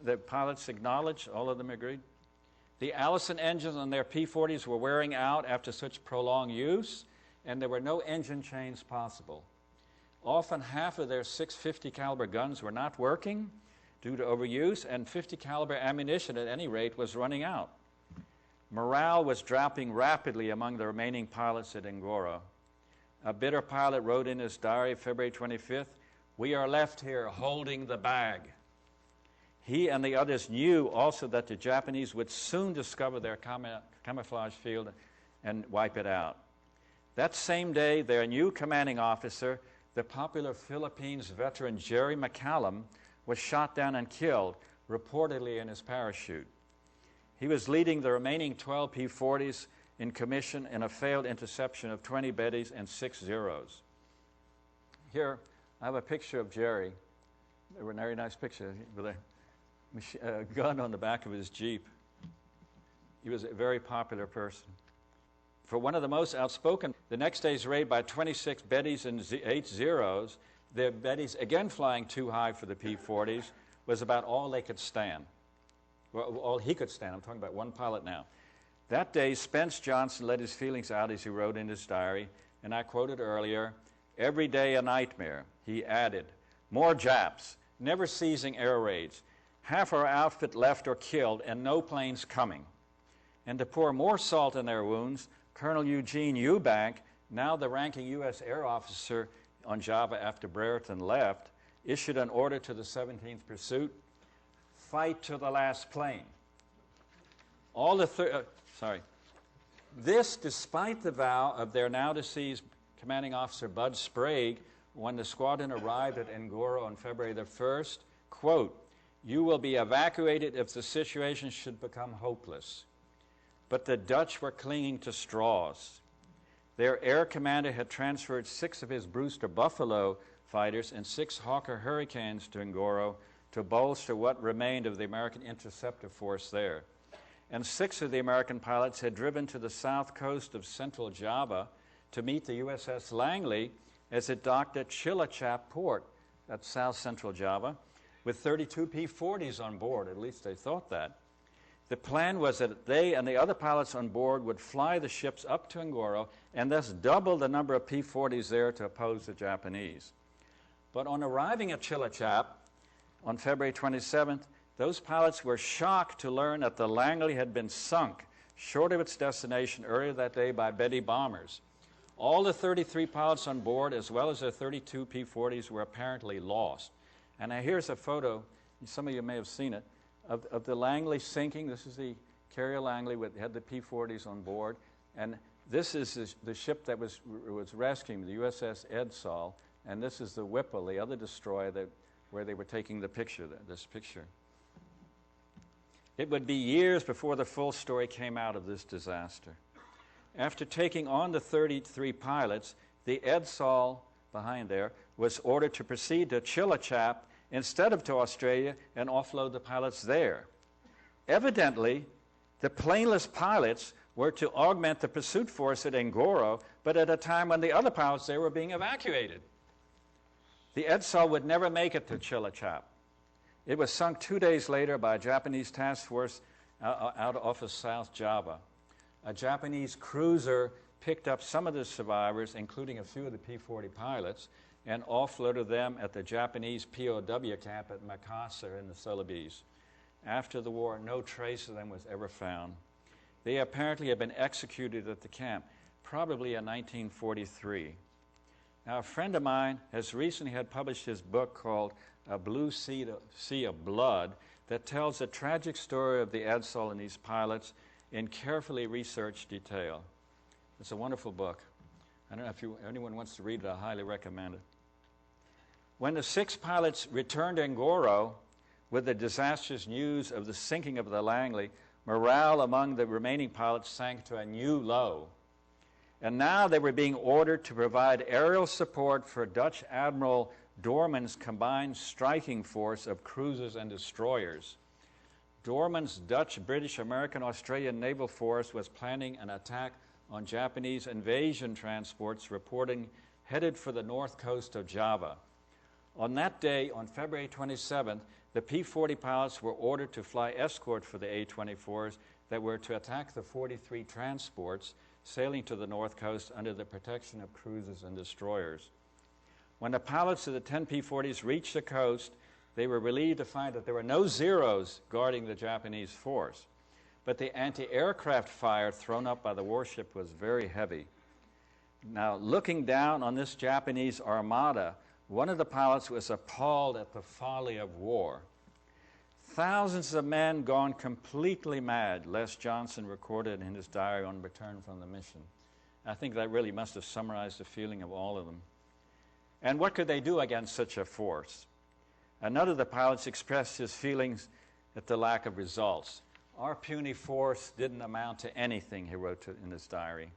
The pilots acknowledged, all of them agreed. The Allison engines on their P-40s were wearing out after such prolonged use, and there were no engine changes possible. Often half of their 650 caliber guns were not working due to overuse, and 50 caliber ammunition at any rate was running out. Morale was dropping rapidly among the remaining pilots at Ngoro. A bitter pilot wrote in his diary, February 25th, "We are left here holding the bag." He and the others knew also that the Japanese would soon discover their camouflage field and wipe it out. That same day, their new commanding officer, the popular Philippines veteran Jerry McCallum, was shot down and killed, reportedly in his parachute. He was leading the remaining 12 P-40s in commission in a failed interception of 20 Bettys and 6 Zeros. Here, I have a picture of Jerry. A very nice picture with a gun on the back of his Jeep. He was a very popular person. For one of the most outspoken, the next day's raid by 26 Bettys and 8 Zeros, the Bettys, again flying too high for the P-40s, was about all they could stand. Well, all he could stand. I'm talking about one pilot now. That day, Spence Johnson let his feelings out as he wrote in his diary, and I quoted earlier, "Every day a nightmare." He added, "More Japs, never ceasing air raids. Half our outfit left or killed, and no planes coming." And to pour more salt in their wounds, Colonel Eugene Eubank, now the ranking U.S. air officer on Java after Brereton left, issued an order to the 17th Pursuit: fight to the last plane. This despite the vow of their now deceased commanding officer Bud Sprague when the squadron arrived at Ngoro on February the 1st, quote, "You will be evacuated if the situation should become hopeless." But the Dutch were clinging to straws. Their air commander had transferred 6 of his Brewster Buffalo fighters and 6 Hawker Hurricanes to Ngoro to bolster what remained of the American interceptor force there. and 6 of the American pilots had driven to the south coast of central Java to meet the USS Langley as it docked at Cilacap port, that's south central Java, with 32 P-40s on board. At least they thought that. The plan was that they and the other pilots on board would fly the ships up to Ngoro and thus double the number of P-40s there to oppose the Japanese. But on arriving at Cilacap on February 27th, those pilots were shocked to learn that the Langley had been sunk short of its destination earlier that day by Betty bombers. All the 33 pilots on board, as well as their 32 P-40s, were apparently lost. And now here's a photo, some of you may have seen it, of the Langley sinking. This is the carrier Langley had the P-40s on board. And this is the ship that was rescuing, the USS Edsall. And this is the Whipple, the other destroyer where they were taking the picture, this picture. It would be years before the full story came out of this disaster. After taking on the 33 pilots, the Edsall, behind there, was ordered to proceed to Cilacap instead of to Australia and offload the pilots there. Evidently, the planeless pilots were to augment the pursuit force at Ngoro, but at a time when the other pilots there were being evacuated. The Edsall would never make it to Cilacap. It was sunk 2 days later by a Japanese task force out off of South Java. A Japanese cruiser picked up some of the survivors, including a few of the P-40 pilots, and offloaded them at the Japanese POW camp at Makassar in the Celebes. After the war, no trace of them was ever found. They apparently had been executed at the camp, probably in 1943. Now, a friend of mine has recently had published his book called A Blue Sea of Blood that tells the tragic story of the Edsall and these pilots in carefully researched detail. It's a wonderful book. I don't know if anyone wants to read it. I highly recommend it. When the 6 pilots returned to Ngoro with the disastrous news of the sinking of the Langley, morale among the remaining pilots sank to a new low. And now they were being ordered to provide aerial support for Dutch Admiral Doorman's combined striking force of cruisers and destroyers. Doorman's Dutch, British, American, Australian naval force was planning an attack on Japanese invasion transports reporting headed for the north coast of Java. On that day, on February 27th, the P-40 pilots were ordered to fly escort for the A-24s that were to attack the 43 transports sailing to the north coast under the protection of cruisers and destroyers. When the pilots of the 10 P-40s reached the coast, they were relieved to find that there were no Zeros guarding the Japanese force. But the anti-aircraft fire thrown up by the warship was very heavy. Now, looking down on this Japanese armada, one of the pilots was appalled at the folly of war. Thousands of men gone completely mad, Les Johnson recorded in his diary on return from the mission. I think that really must have summarized the feeling of all of them. And what could they do against such a force? Another of the pilots expressed his feelings at the lack of results. Our puny force didn't amount to anything, he wrote in his diary.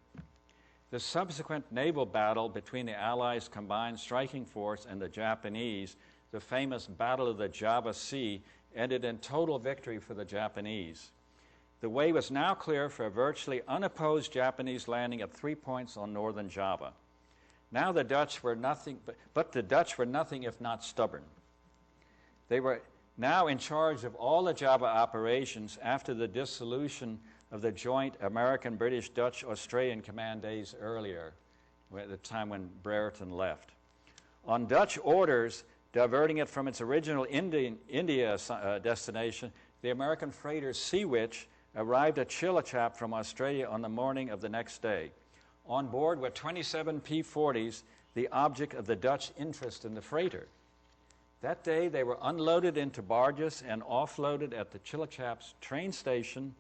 The subsequent naval battle between the Allies' combined striking force and the Japanese, the famous Battle of the Java Sea, ended in total victory for the Japanese. The way was now clear for a virtually unopposed Japanese landing at 3 points on northern Java. Now the Dutch were nothing, but the Dutch were nothing if not stubborn. They were now in charge of all the Java operations after the dissolution of the joint American, British, Dutch, Australian command days earlier, at the time when Brereton left. On Dutch orders, diverting it from its original India destination, the American freighter Sea Witch arrived at Cilacap from Australia on the morning of the next day. On board were 27 P-40s, the object of the Dutch interest in the freighter. That day, they were unloaded into barges and offloaded at the Cilacap's train station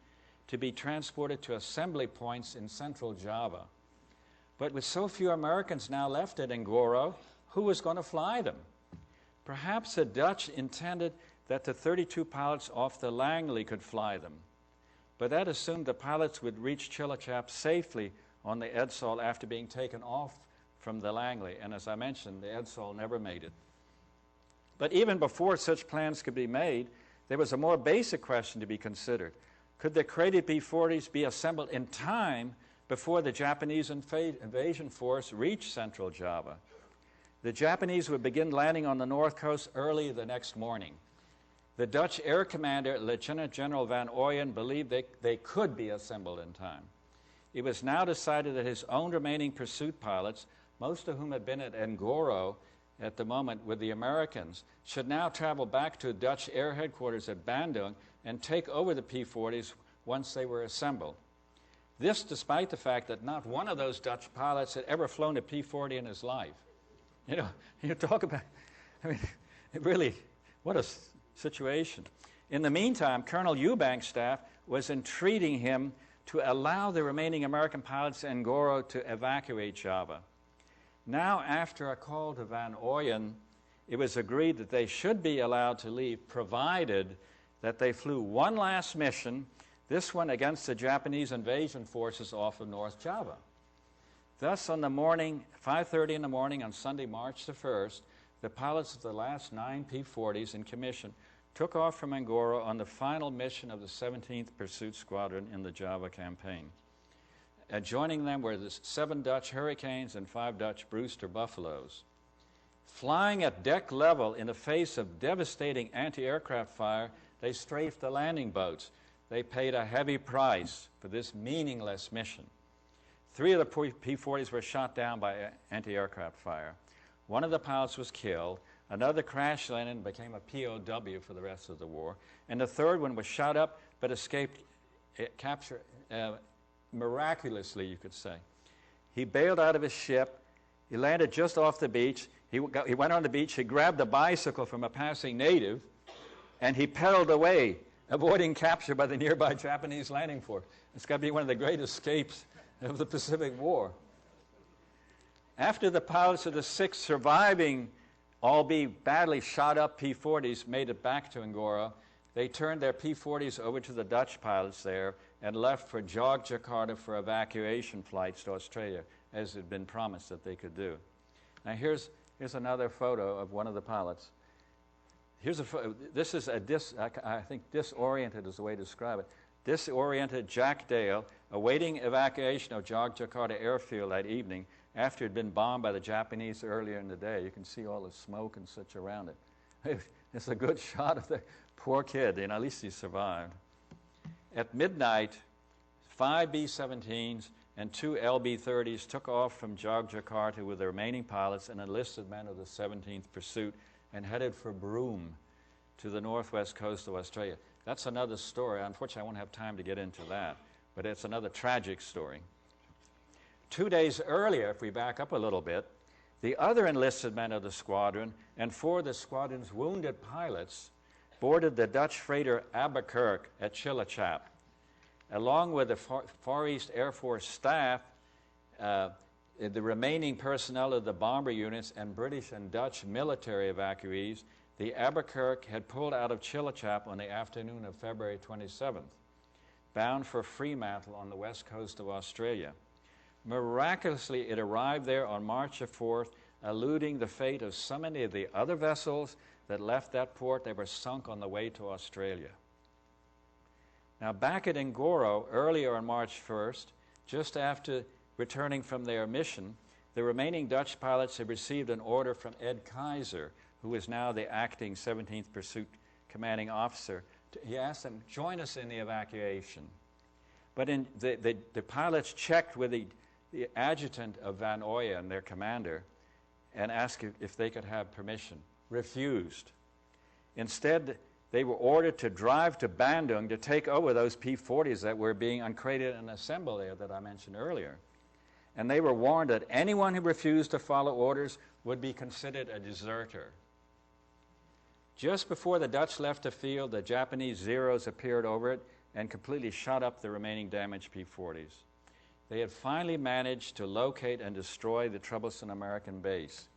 to be transported to assembly points in central Java. But with so few Americans now left at Ngoro, who was going to fly them? Perhaps the Dutch intended that the 32 pilots off the Langley could fly them. But that assumed the pilots would reach Cilacap safely on the Edsall after being taken off from the Langley. And as I mentioned, the Edsall never made it. But even before such plans could be made, there was a more basic question to be considered. Could the crated P-40s be assembled in time before the Japanese invasion force reached central Java? The Japanese would begin landing on the north coast early the next morning. The Dutch air commander, Lieutenant General van Ooyen, believed they could be assembled in time. It was now decided that his own remaining pursuit pilots, most of whom had been at Ngoro at the moment with the Americans, should now travel back to Dutch air headquarters at Bandung and take over the P-40s once they were assembled. This despite the fact that not one of those Dutch pilots had ever flown a P-40 in his life. You talk about, really, what a situation. In the meantime, Colonel Eubank's staff was entreating him to allow the remaining American pilots in Ngoro to evacuate Java. Now, after a call to Van Ooyen, it was agreed that they should be allowed to leave, provided that they flew one last mission, this one against the Japanese invasion forces off of North Java. Thus, on the morning, 5:30 in the morning on Sunday, March the 1st, the pilots of the last 9 P-40s in commission took off from Ngoro on the final mission of the 17th Pursuit Squadron in the Java campaign. Joining them were the 7 Dutch Hurricanes and 5 Dutch Brewster Buffaloes. Flying at deck level in the face of devastating anti-aircraft fire, they strafed the landing boats. They paid a heavy price for this meaningless mission. 3 of the P-40s were shot down by anti-aircraft fire. One of the pilots was killed. Another crash landed and became a POW for the rest of the war. And the third one was shot up but escaped capture miraculously, you could say. He bailed out of his ship. He landed just off the beach. He went on the beach. He grabbed a bicycle from a passing native, and he pedaled away, avoiding capture by the nearby Japanese landing force. It's got to be one of the great escapes of the Pacific War. After the pilots of the 6 surviving, albeit badly shot up P-40s made it back to Ngoro, they turned their P-40s over to the Dutch pilots there and left for Yogyakarta for evacuation flights to Australia, as had been promised that they could do. Now here's another photo of one of the pilots. This is I think disoriented is the way to describe it. Disoriented Jack Dale, awaiting evacuation of Yogyakarta airfield that evening after it had been bombed by the Japanese earlier in the day. You can see all the smoke and such around it. It's a good shot of the poor kid, at least he survived. At midnight, 5 B-17s and 2 LB-30s took off from Yogyakarta with the remaining pilots and enlisted men of the 17th Pursuit and headed for Broome to the northwest coast of Australia. That's another story. Unfortunately, I won't have time to get into that, but it's another tragic story. 2 days earlier, if we back up a little bit, the other enlisted men of the squadron and 4 of the squadron's wounded pilots boarded the Dutch freighter Abercurk at Chillicap. Along with the Far East Air Force staff, the remaining personnel of the bomber units and British and Dutch military evacuees, the Abercurk had pulled out of Chillicap on the afternoon of February 27th, bound for Fremantle on the west coast of Australia. Miraculously, it arrived there on March the 4th, eluding the fate of so many of the other vessels that left that port. They were sunk on the way to Australia. Now, back at Ngoro, earlier on March 1st, just after returning from their mission, the remaining Dutch pilots had received an order from Ed Kaiser, who is now the acting 17th Pursuit commanding officer. He asked them, join us in the evacuation. But the pilots checked with the adjutant of Van Ooyen, their commander, and asked if they could have permission. Refused. Instead, they were ordered to drive to Bandung to take over those P-40s that were being uncrated and assembled there that I mentioned earlier. And they were warned that anyone who refused to follow orders would be considered a deserter. Just before the Dutch left the field, the Japanese Zeros appeared over it and completely shot up the remaining damaged P-40s. They had finally managed to locate and destroy the troublesome American base.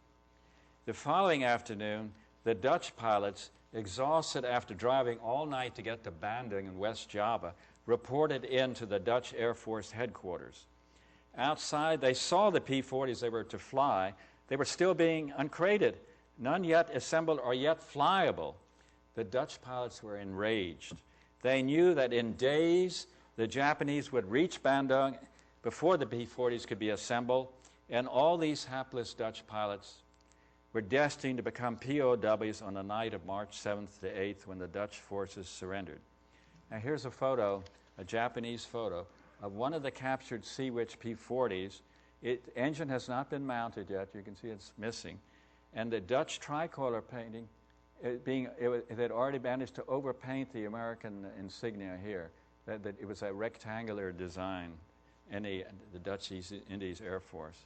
The following afternoon, the Dutch pilots, exhausted after driving all night to get to Bandung in West Java, reported in to the Dutch Air Force headquarters. Outside, they saw the P-40s they were to fly. They were still being uncrated, none yet assembled or yet flyable. The Dutch pilots were enraged. They knew that in days the Japanese would reach Bandung before the P-40s could be assembled, and all these hapless Dutch pilots were destined to become POWs on the night of March 7th to 8th when the Dutch forces surrendered. Now here's a photo, a Japanese photo, of one of the captured Sea-Witch P-40s. Engine has not been mounted yet. You can see it's missing. And the Dutch tricolor painting, it had already managed to overpaint the American insignia here. That it was a rectangular design in the Dutch East Indies Air Force.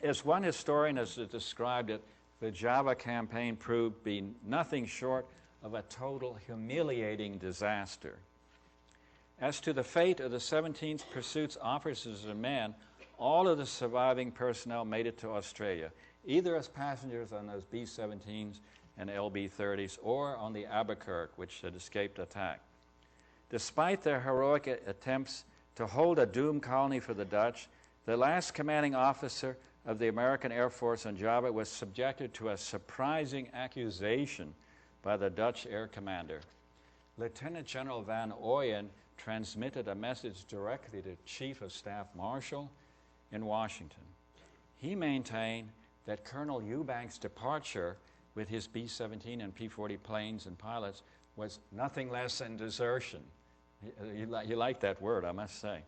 As one historian has described it, the Java campaign proved to be nothing short of a total humiliating disaster. As to the fate of the 17th Pursuit's officers and men, all of the surviving personnel made it to Australia, either as passengers on those B-17s and LB-30s or on the Albuquerque, which had escaped attack. Despite their heroic attempts to hold a doomed colony for the Dutch, the last commanding officer of the American Air Force on Java was subjected to a surprising accusation by the Dutch air commander. Lieutenant General Van Ooyen transmitted a message directly to Chief of Staff Marshall in Washington. He maintained that Colonel Eubank's departure with his B-17 and P-40 planes and pilots was nothing less than desertion. You like that word, I must say.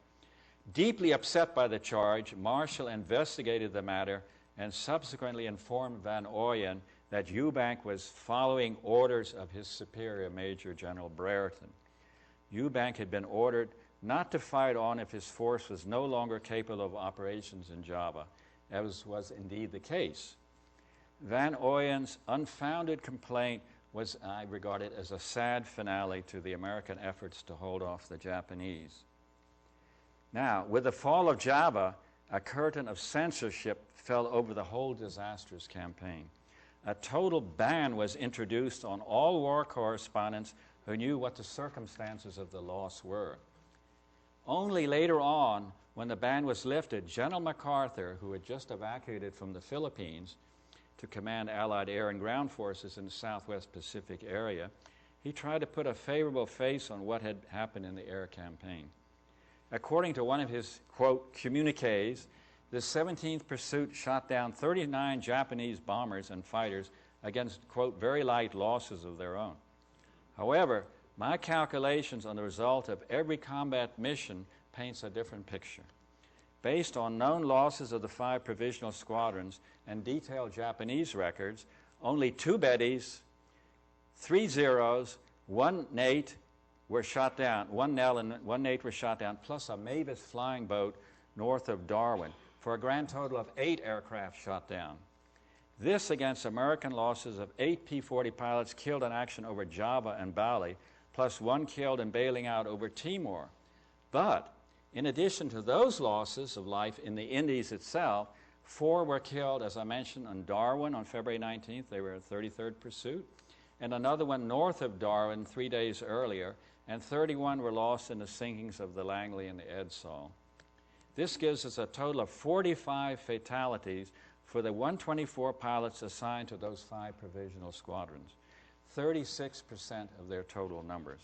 Deeply upset by the charge, Marshall investigated the matter and subsequently informed Van Ooyen that Eubank was following orders of his superior, Major General Brereton. Eubank had been ordered not to fight on if his force was no longer capable of operations in Java, as was indeed the case. Van Ooyen's unfounded complaint was, I regard it, as a sad finale to the American efforts to hold off the Japanese. Now, with the fall of Java, a curtain of censorship fell over the whole disastrous campaign. A total ban was introduced on all war correspondents who knew what the circumstances of the loss were. Only later on, when the ban was lifted, General MacArthur, who had just evacuated from the Philippines to command Allied air and ground forces in the Southwest Pacific area, he tried to put a favorable face on what had happened in the air campaign. According to one of his, quote, communiques, the 17th Pursuit shot down 39 Japanese bombers and fighters against, quote, very light losses of their own. However, my calculations on the result of every combat mission paints a different picture. Based on known losses of the 5 provisional squadrons and detailed Japanese records, only 2 Bettys, 3 Zeros, 1 Nate were shot down, 1 Nell and 1 Nate were shot down, plus a Mavis flying boat north of Darwin, for a grand total of 8 aircraft shot down. This against American losses of 8 P-40 pilots killed in action over Java and Bali, plus 1 killed in bailing out over Timor. But in addition to those losses of life in the Indies itself, 4 were killed, as I mentioned, on Darwin on February 19th. They were at 33rd Pursuit. And another one north of Darwin 3 days earlier. And 31 were lost in the sinkings of the Langley and the Edsall. This gives us a total of 45 fatalities for the 124 pilots assigned to those 5 provisional squadrons, 36% of their total numbers.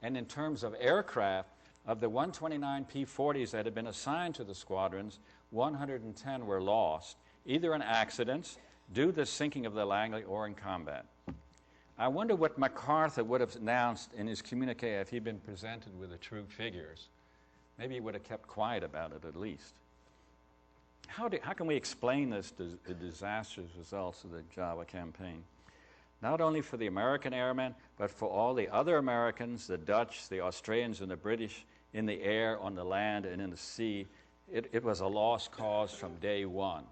And in terms of aircraft, of the 129 P-40s that had been assigned to the squadrons, 110 were lost, either in accidents, due to the sinking of the Langley, or in combat. I wonder what MacArthur would have announced in his communique if he'd been presented with the true figures. Maybe he would have kept quiet about it at least. How can we explain the disastrous results of the Java campaign? Not only for the American airmen, but for all the other Americans, the Dutch, the Australians, and the British in the air, on the land, and in the sea. It was a lost cause from day one.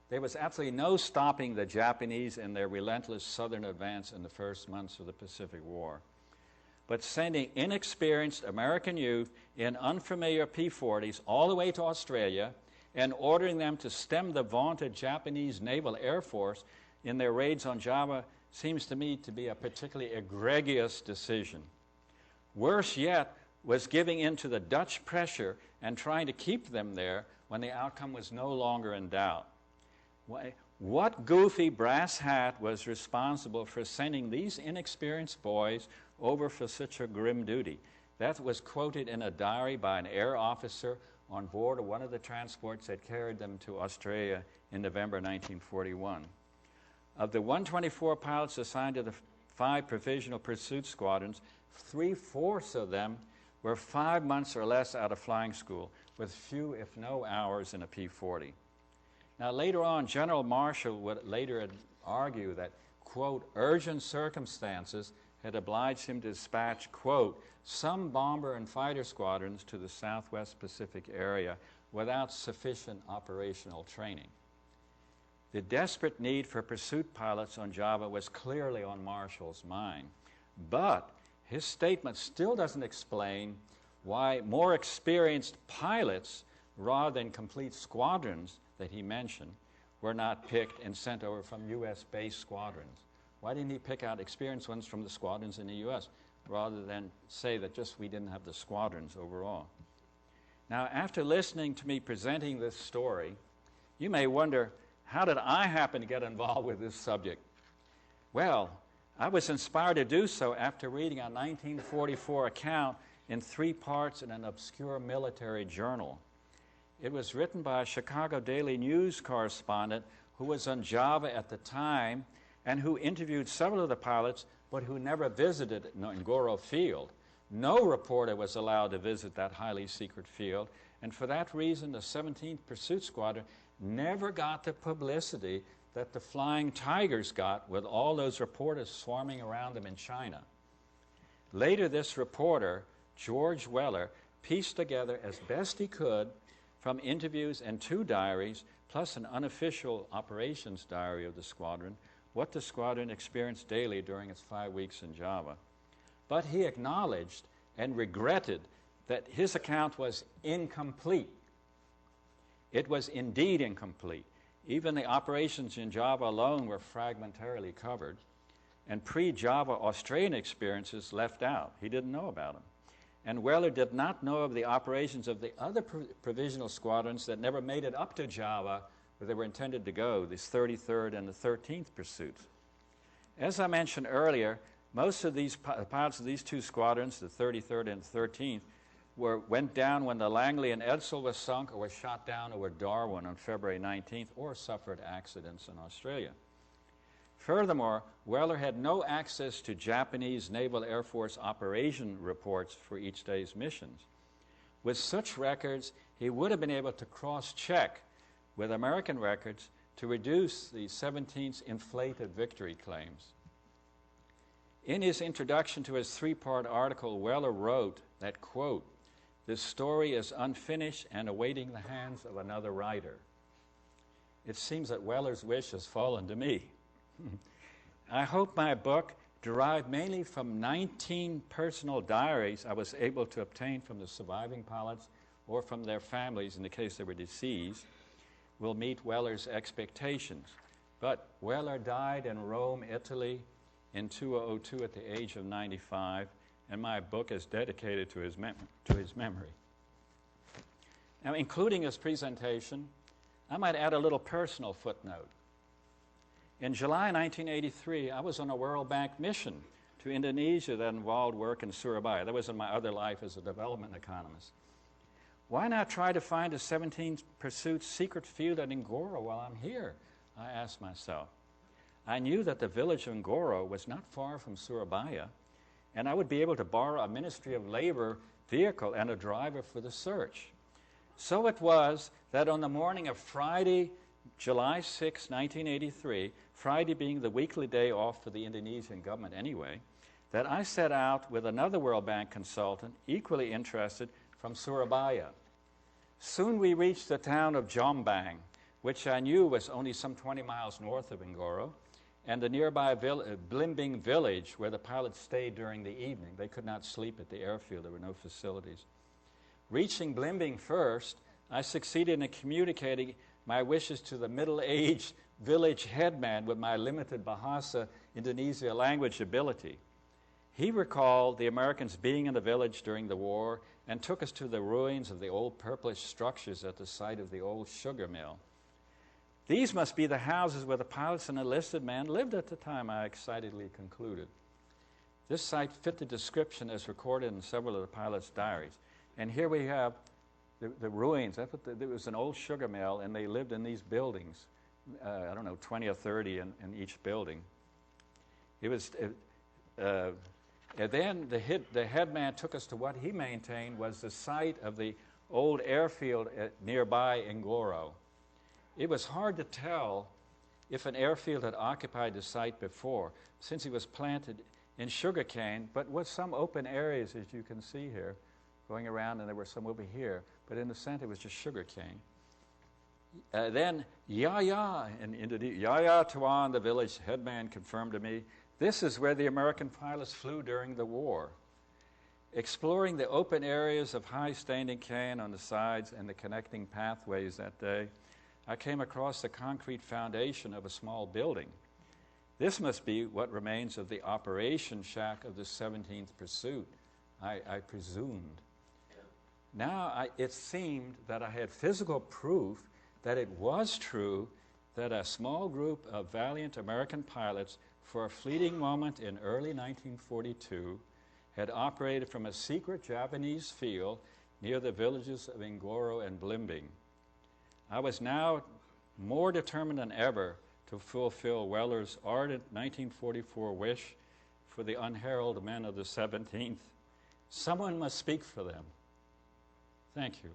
There was absolutely no stopping the Japanese in their relentless southern advance in the first months of the Pacific War. But sending inexperienced American youth in unfamiliar P-40s all the way to Australia and ordering them to stem the vaunted Japanese Naval Air Force in their raids on Java seems to me to be a particularly egregious decision. Worse yet was giving in to the Dutch pressure and trying to keep them there when the outcome was no longer in doubt. What goofy brass hat was responsible for sending these inexperienced boys over for such a grim duty. That was quoted in a diary by an air officer on board of one of the transports that carried them to Australia in November 1941. Of the 124 pilots assigned to the 5 provisional pursuit squadrons, 3/4 of them were 5 months or less out of flying school, with few, if no, hours in a P-40. Now, later on, General Marshall would later argue that, quote, urgent circumstances had obliged him to dispatch, quote, some bomber and fighter squadrons to the Southwest Pacific area without sufficient operational training. The desperate need for pursuit pilots on Java was clearly on Marshall's mind, but his statement still doesn't explain why more experienced pilots, rather than complete squadrons that he mentioned, were not picked and sent over from U.S.-based squadrons. Why didn't he pick out experienced ones from the squadrons in the U.S., rather than say that just we didn't have the squadrons overall? Now, after listening to me presenting this story, you may wonder, how did I happen to get involved with this subject? Well, I was inspired to do so after reading a 1944 account in 3 parts in an obscure military journal. It was written by a Chicago Daily News correspondent who was on Java at the time and who interviewed several of the pilots, but who never visited Ngoro Field. No reporter was allowed to visit that highly secret field, and for that reason, the 17th Pursuit Squadron never got the publicity that the Flying Tigers got with all those reporters swarming around them in China. Later, this reporter, George Weller, pieced together as best he could from interviews and 2 diaries, plus an unofficial operations diary of the squadron, what the squadron experienced daily during its 5 weeks in Java. But he acknowledged and regretted that his account was incomplete. It was indeed incomplete. Even the operations in Java alone were fragmentarily covered, and pre-Java Australian experiences left out. He didn't know about them. And Weller did not know of the operations of the other provisional squadrons that never made it up to Java where they were intended to go, the 33rd and the 13th Pursuits. As I mentioned earlier, most of these pilots of these 2 squadrons, the 33rd and the 13th, went down when the Langley and Edsall was sunk, or were shot down over Darwin on February 19th, or suffered accidents in Australia. Furthermore, Weller had no access to Japanese Naval Air Force operation reports for each day's missions. With such records, he would have been able to cross-check with American records to reduce the 17th's inflated victory claims. In his introduction to his 3-part article, Weller wrote that, quote, this story is unfinished and awaiting the hands of another writer. It seems that Weller's wish has fallen to me. I hope my book, derived mainly from 19 personal diaries I was able to obtain from the surviving pilots or from their families in the case they were deceased, will meet Weller's expectations. But Weller died in Rome, Italy in 2002 at the age of 95, and my book is dedicated to his memory. Now, including his presentation, I might add a little personal footnote. In July 1983, I was on a World Bank mission to Indonesia that involved work in Surabaya. That was in my other life as a development economist. Why not try to find a 17th Pursuit secret field at Ngoro while I'm here? I asked myself. I knew that the village of Ngoro was not far from Surabaya, and I would be able to borrow a Ministry of Labor vehicle and a driver for the search. So it was that on the morning of Friday, July 6, 1983, Friday being the weekly day off for the Indonesian government anyway, that I set out with another World Bank consultant, equally interested, from Surabaya. Soon we reached the town of Jombang, which I knew was only some 20 miles north of Ngoro, and the nearby Blimbing village where the pilots stayed during the evening. They could not sleep at the airfield. There were no facilities. Reaching Blimbing first, I succeeded in communicating my wishes to the middle-aged village headman with my limited Bahasa Indonesia language ability. He recalled the Americans being in the village during the war and took us to the ruins of the old purplish structures at the site of the old sugar mill. These must be the houses where the pilots and enlisted men lived at the time, I excitedly concluded. This site fit the description as recorded in several of the pilots' diaries. And here we have the ruins. There was an old sugar mill, and they lived in these buildings. I don't know, 20 or 30 in each building. It was, and then the headman took us to what he maintained was the site of the old airfield nearby in Ngoro. It was hard to tell if an airfield had occupied the site before, since it was planted in sugarcane, but with some open areas, as you can see here, going around, and there were some over here, but in the center was just sugarcane. Then Yaya in Indonesia, Yaya Tuan, the village headman, confirmed to me, this is where the American pilots flew during the war. Exploring the open areas of high standing cane on the sides and the connecting pathways that day, I came across the concrete foundation of a small building. This must be what remains of the operation shack of the 17th Pursuit, I presumed. Now it seemed that I had physical proof that it was true that a small group of valiant American pilots, for a fleeting moment in early 1942, had operated from a secret Japanese field near the villages of Ngoro and Blimbing. I was now more determined than ever to fulfill Weller's ardent 1944 wish for the unheralded men of the 17th. Someone must speak for them. Thank you.